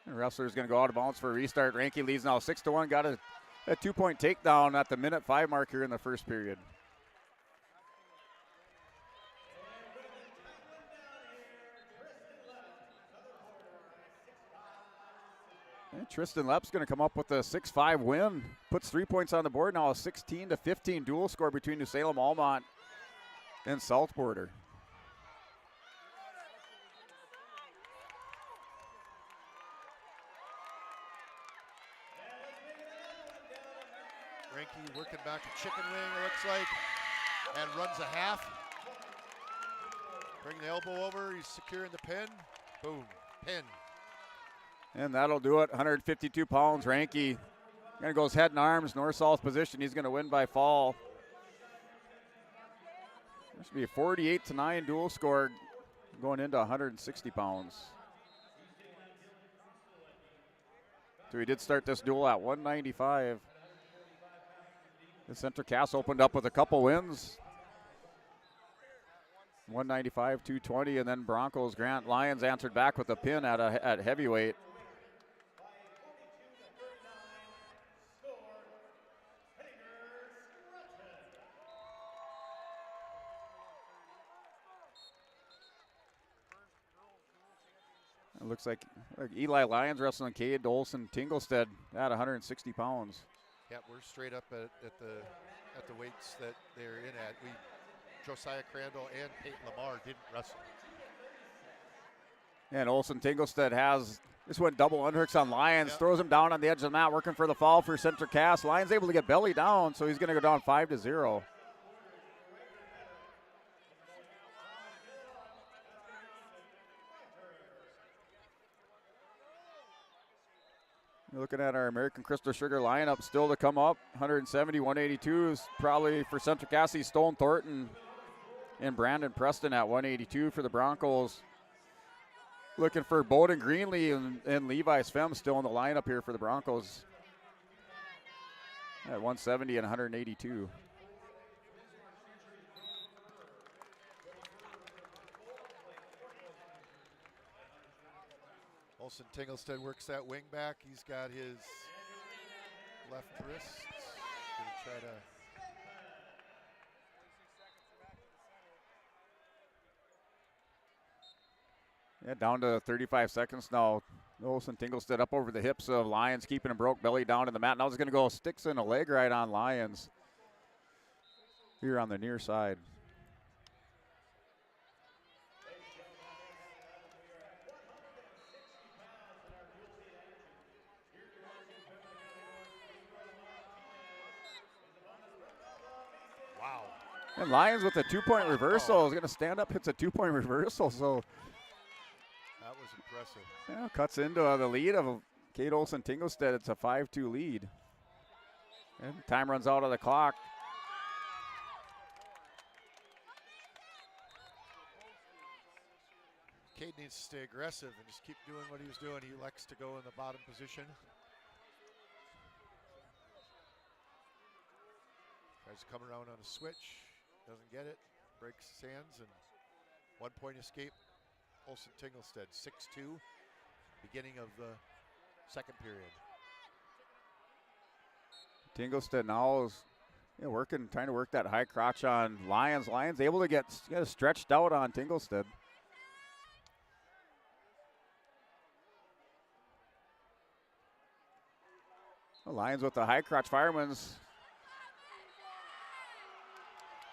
The wrestler's going to go out of bounds for a restart. Ranky leads now 6-1. Got a 2-point takedown at the minute 5 mark here in the first period. And Tristan Lepp's going to come up with a 6-5 win. Puts 3 points on the board now. A 16-15 dual score between New Salem Almont and South Border. Ranky working back a chicken wing, it looks like, and runs a half. Bring the elbow over, he's securing the pin. Boom, pin. And that'll do it. 152 pounds. Ranky going to goes head and arms, north-south position. He's going to win by fall. This should be a 48-9 dual score going into 160 pounds. So he did start this duel at 195. The Central Cass opened up with a couple wins. 195, 220, and then Broncos Grant Lyons answered back with a pin at heavyweight. It looks like Eli Lyons wrestling Cade Olson Tinglestead at 160 pounds. Yeah, we're straight up at the weights that they're in at. Josiah Crandall and Peyton Lamar didn't wrestle. And Olson Tinglestead this went double underhooks on Lyons, throws him down on the edge of the mat, working for the fall for Central Cass. Lyons able to get belly down, so he's going to go down 5-0. You're looking at our American Crystal Sugar lineup still to come up. 170, 182 is probably for Central Cass. Stone Thornton and Brandon Preston at 182 for the Broncos. Looking for Bowden Greenlee and Levi's Fem still in the lineup here for the Broncos at 170 and 182. Olsen Tinglestead works that wing back. He's got his left wrist. Gonna try to. Yeah, down to 35 seconds now. Olsen Tinglestead up over the hips of Lyons, keeping him broke belly down to the mat. Now he's going to go sticks in a leg right on Lyons here on the near side. Wow. And Lyons with a 2-point reversal is going to stand up, hits a 2-point reversal. So That was impressive. yeah, cuts into the lead of Kate Olsen Tinglestead. It's a 5-2 lead. And time runs out of the clock. Cade needs to stay aggressive and just keep doing what he was doing. He likes to go in the bottom position. Tries to come around on a switch. Doesn't get it. Breaks his hands and 1-point escape. Olsen Tinglestead 6-2. Beginning of the second period. Tinglestead now is working, trying to work that high crotch on Lyons. Lyons able to get stretched out on Tinglestead. Lyons with the high crotch. Fireman's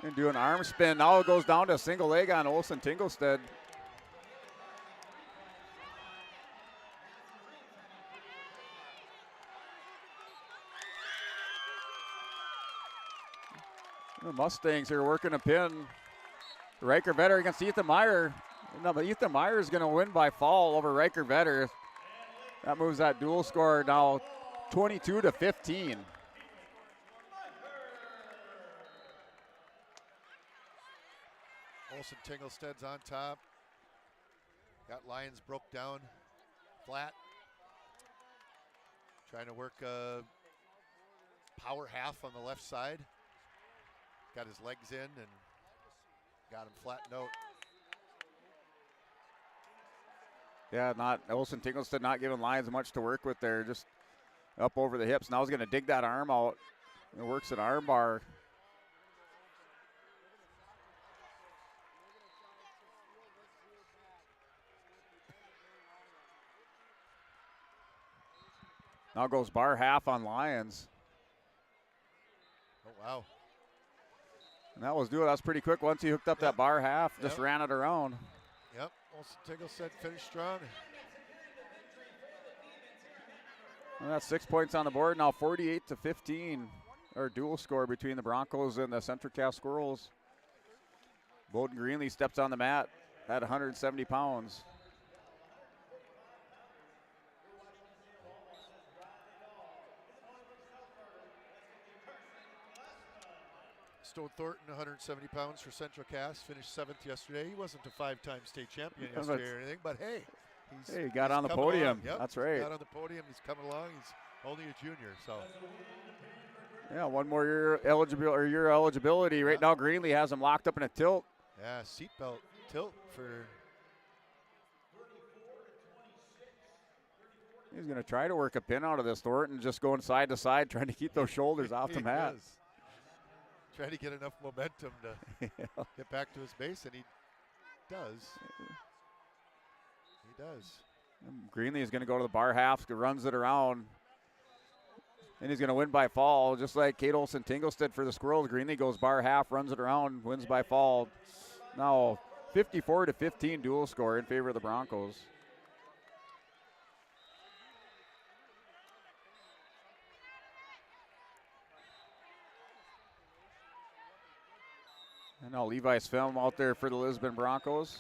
and do an arm spin. Now it goes down to a single leg on Olsen Tinglestead. The Mustangs are working a pin. Riker Vetter against Ethan Meyer. No, but Ethan Meyer is going to win by fall over Riker Vetter. That moves that dual score now 22-15. Olsen Tinglestead's on top. Got Lyons broke down flat. Trying to work a power half on the left side. Got his legs in and got him flattened out. Yeah, Olsen Tinglestead not giving Lyons much to work with there, just up over the hips. Now he's going to dig that arm out. It works an arm bar. Now goes bar half on Lyons. Oh, wow. And that was pretty quick. Once he hooked up that bar half, just ran it around. Yep, Olsen Tinglestead finished strong. And that's 6 points on the board now, 48-15. Our dual score between the Broncos and the Central Cass Squirrels. Bowden Greenlee steps on the mat at 170 pounds. Stone Thornton, 170 pounds for Central Cass, finished 7th yesterday. He wasn't a 5-time state champion yesterday or anything, but hey. He got on the podium. Yep, that's right. Got on the podium. He's coming along. He's only a junior, so. Yeah, one more year eligibility. Right now, Greenlee has him locked up in a tilt. Yeah, seatbelt tilt for. He's going to try to work a pin out of this. Thornton just going side to side, trying to keep those shoulders off the mat. Trying to get enough momentum to get back to his base, and he does. He does. Greenlee is going to go to the bar half, runs it around, and he's going to win by fall, just like Kate Olsen Tinglestead for the Squirrels. Greenlee goes bar half, runs it around, wins by fall. Now 54-15 dual score in favor of the Broncos. And now Levi's film out there for the Lisbon Broncos.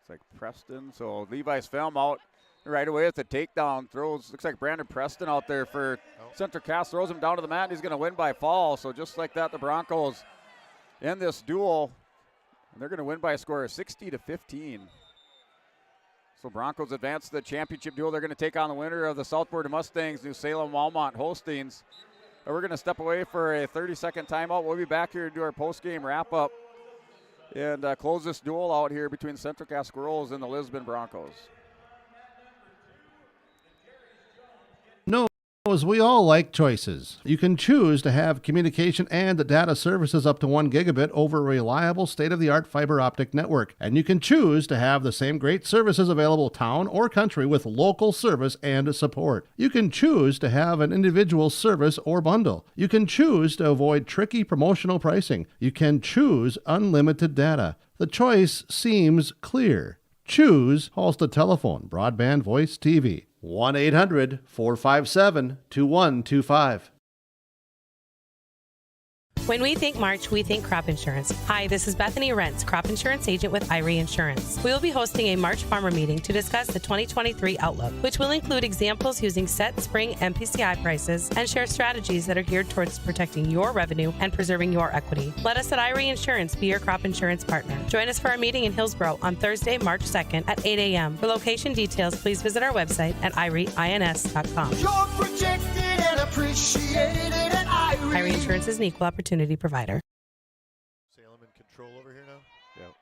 It's like Preston. So Levi's film out right away with the takedown. Throws, looks like Brandon Preston out there for Central Cass. Throws him down to the mat, and he's going to win by fall. So just like that, the Broncos in this duel, and they're going to win by a score of 60-15. So Broncos advance to the championship duel. They're going to take on the winner of the Southport Mustangs, New Salem Walmart Holsteins. And we're going to step away for a 30-second timeout. We'll be back here to do our post-game wrap-up and close this duel out here between Central Cass Squirrels and the Lisbon Broncos. We all like choices. You can choose to have communication and data services up to 1 gigabit over a reliable state-of-the-art fiber optic network. And you can choose to have the same great services available town or country with local service and support. You can choose to have an individual service or bundle. You can choose to avoid tricky promotional pricing. You can choose unlimited data. The choice seems clear. Choose Halstead Telephone, Broadband Voice TV. 1-800-457-2125. When we think March, we think crop insurance. Hi, this is Bethany Rentz, crop insurance agent with Irie Insurance. We will be hosting a March farmer meeting to discuss the 2023 outlook, which will include examples using set spring MPCI prices and share strategies that are geared towards protecting your revenue and preserving your equity. Let us at Irie Insurance be your crop insurance partner. Join us for our meeting in Hillsborough on Thursday, March 2nd at 8 a.m. For location details, please visit our website at irieins.com. You're protected and appreciated at Irie. Irie Insurance is an equal opportunity provider. Salem in control over here now. Yep.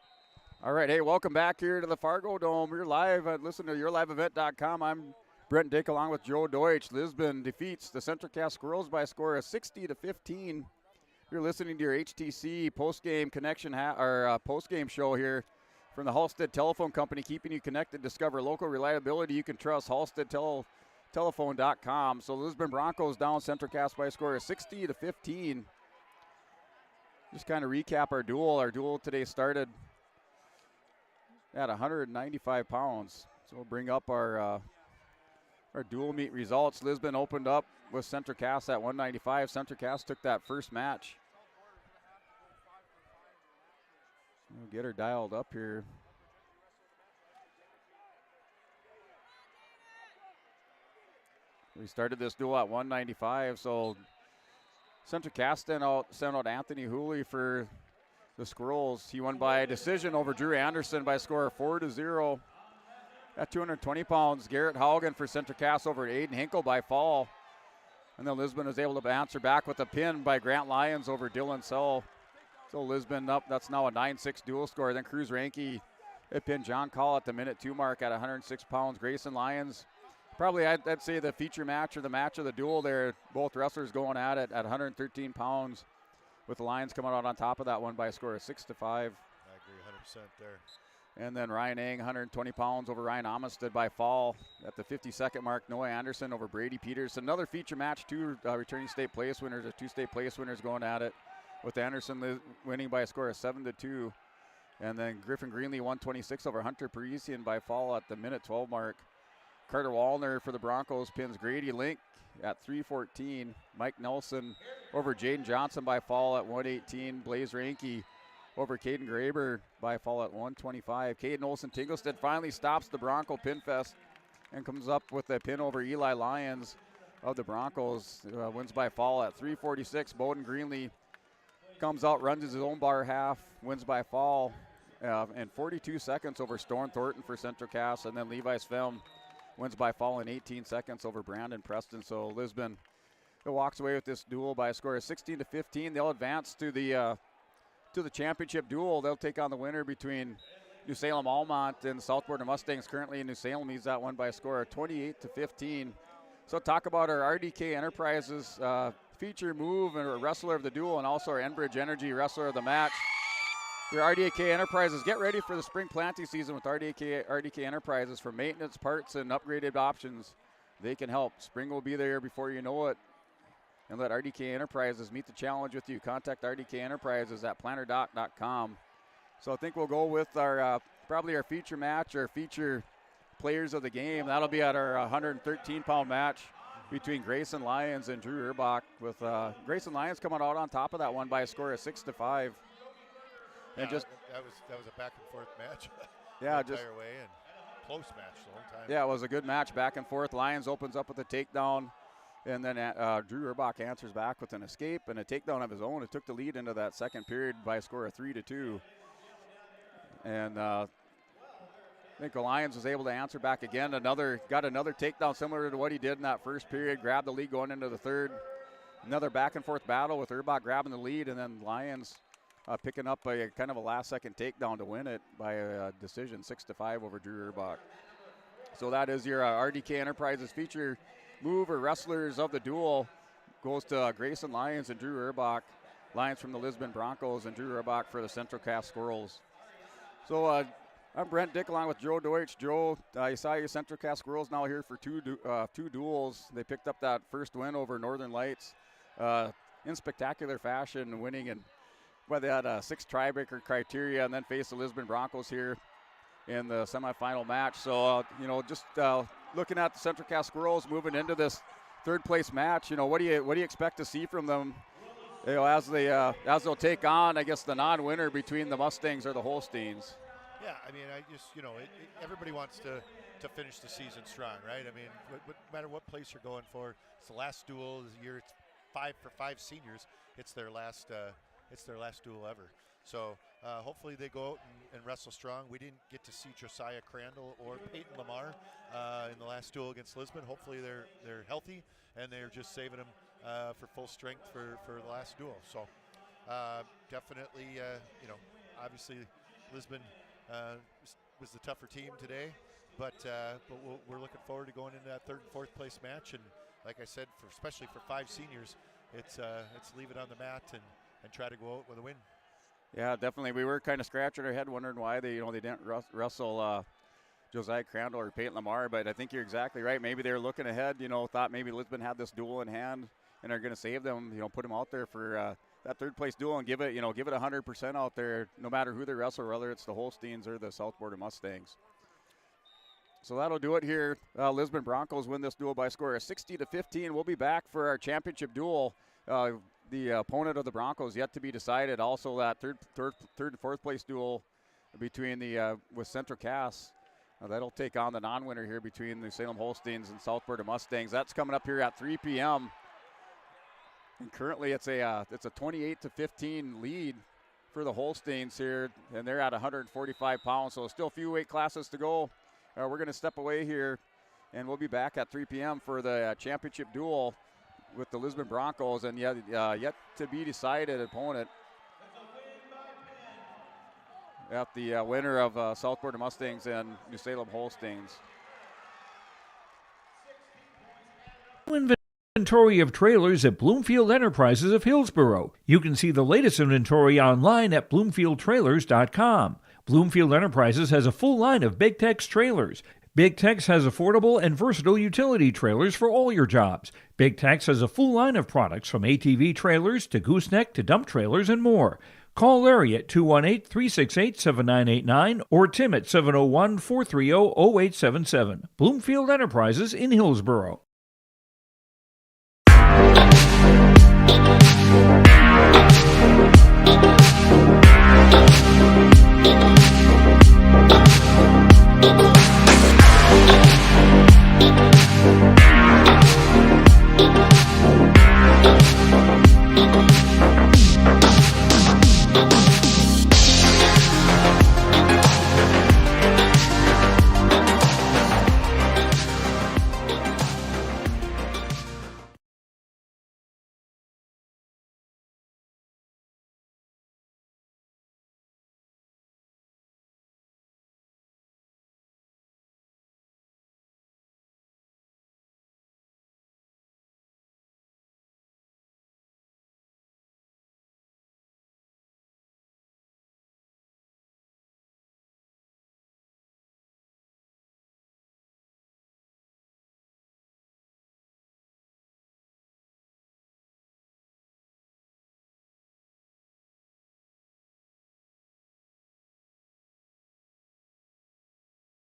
All right, hey, welcome back here to the Fargo Dome. You're live. Listen to yourliveevent.com. I'm Brent Dick along with Joe Deutsch. Lisbon defeats the Central Cass Squirrels by a score of 60-15. You're listening to your HTC postgame connection postgame show here from the Halstead Telephone Company, keeping you connected. Discover local reliability you can trust. HalsteadTelephone.com. So Lisbon Broncos down Central Cass by a score of 60-15. Just kind of recap our duel. Our duel today started at 195 pounds. So we'll bring up our dual meet results. Lisbon opened up with Central Cass at 195. Central Cass took that first match. We'll get her dialed up here. We started this duel at 195, so Central Cass sent out Anthony Hooley for the Squirrels. He won by decision over Drew Anderson by a score of 4-0. At 220 pounds, Garrett Haugen for Central Cass over Aiden Hinkle by fall. And then Lisbon was able to answer back with a pin by Grant Lyons over Dylan Sell. So Lisbon up, that's now a 9-6 dual score. Then Cruz Ranke pinned John Call at the minute 2 mark at 106 pounds. Grayson Lyons, probably I'd say the feature match or the match of the duel there. Both wrestlers going at it at 113 pounds, with the Lions coming out on top of that one by a score of 6-5. I agree 100% there. And then Ryan Eng, 120 pounds over Ryan Amistad by fall at the 52nd mark. Noah Anderson over Brady Peters. Another feature match, 2 returning state place winners, or 2 state place winners going at it, with Anderson winning by a score of 7-2. And then Griffin Greenlee, 126 over Hunter Parisian by fall at the minute 12 mark. Carter Wallner for the Broncos pins Grady Link at 3:14. Mike Nelson over Jaden Johnson by fall at 1:18. Blaze Ranke over Caden Graber by fall at 1:25. Caden Olsen Tinglestead finally stops the Bronco Pin Fest and comes up with a pin over Eli Lyons of the Broncos. Wins by fall at 3:46. Bowden Greenlee comes out, runs his own bar half, wins by fall in 42 seconds over Storm Thornton for Central Cass. And then Levi Svem wins by fall in 18 seconds over Brandon Preston. So Lisbon walks away with this duel by a score of 16-15. They'll advance to the championship duel. They'll take on the winner between New Salem Almont and Southport Mustangs. Currently in New Salem, he's that one by a score of 28-15. So talk about our RDK Enterprises feature move and our wrestler of the duel, and also our Enbridge Energy wrestler of the match. Your RDK Enterprises, get ready for the spring planting season with RDK Enterprises. For maintenance, parts, and upgraded options, they can help. Spring will be there before you know it. And let RDK Enterprises meet the challenge with you. Contact RDK Enterprises at plannerdoc.com. So I think we'll go with our probably our feature match, our feature players of the game. That'll be at our 113-pound match between Grayson Lyons and Drew Urbach, with Grayson Lyons coming out on top of that one by a score of 6-5. And that was a back and forth match. Yeah, the entire way, and close match the whole time. Yeah, it was a good match, back and forth. Lyons opens up with a takedown, and then Drew Urbach answers back with an escape and a takedown of his own. It took the lead into that second period by a score of 3-2. And I think the Lions was able to answer back again. Got another takedown similar to what he did in that first period. Grabbed the lead going into the third. Another back and forth battle with Urbach grabbing the lead, and then Lions picking up a kind of a last-second takedown to win it by a decision, 6-5 over Drew Urbach. So that is your RDK Enterprises feature move or wrestlers of the duel. Goes to Grayson Lyons and Drew Urbach. Lions from the Lisbon Broncos and Drew Urbach for the Central Cass Squirrels. So I'm Brent Dick along with Joe Deutsch. Joe, you saw your Central Cass Squirrels now here for two duels. They picked up that first win over Northern Lights in spectacular fashion, winning and they had 6 tiebreaker criteria, and then faced the Lisbon Broncos here in the semifinal match. So just looking at the Central Cass Squirrels moving into this third place match, what do you expect to see from them? As they'll take on, I guess, the non-winner between the Mustangs or the Holsteins. Yeah, I mean, everybody wants to finish the season strong, right? I mean, no matter what place you're going for, it's the last duel of the year. It's 5 seniors. It's their last duel ever. So hopefully they go out and wrestle strong. We didn't get to see Josiah Crandall or Peyton Lamar in the last duel against Lisbon. Hopefully they're healthy and they're just saving them for full strength for the last duel. So definitely, obviously Lisbon was the tougher team today, but we're looking forward to going into that third and fourth place match. And like I said, especially for 5 seniors, it's leave it on the mat and try to go out with a win. Yeah, definitely. We were kind of scratching our head wondering why they didn't wrestle Josiah Crandall or Peyton Lamar, but I think you're exactly right. Maybe they were looking ahead, thought maybe Lisbon had this duel in hand and are going to save them, put them out there for that third place duel and give it 100% out there, no matter who they wrestle, whether it's the Holsteins or the South Border Mustangs. So that'll do it here. Lisbon Broncos win this duel by a score of 60-15. We'll be back for our championship duel. The opponent of the Broncos yet to be decided. Also, that third and fourth place duel between with Central Cass. That'll take on the non-winner here between the Salem Holsteins and South Border Mustangs. That's coming up here at 3 p.m. And currently, it's a 28-15 lead for the Holsteins here, and they're at 145 pounds. So still a few weight classes to go. We're going to step away here, and we'll be back at 3 p.m. for the championship duel with the Lisbon Broncos and yet to be decided opponent at the winner of South Border Mustangs and New Salem Holsteins. Inventory of trailers at Bloomfield Enterprises of Hillsborough. You can see the latest inventory online at bloomfieldtrailers.com. Bloomfield Enterprises has a full line of Big Tex trailers. Big Tex has affordable and versatile utility trailers for all your jobs. Big Tex has a full line of products from ATV trailers to gooseneck to dump trailers and more. Call Larry at 218-368-7989 or Tim at 701-430-0877. Bloomfield Enterprises in Hillsborough. Thank you.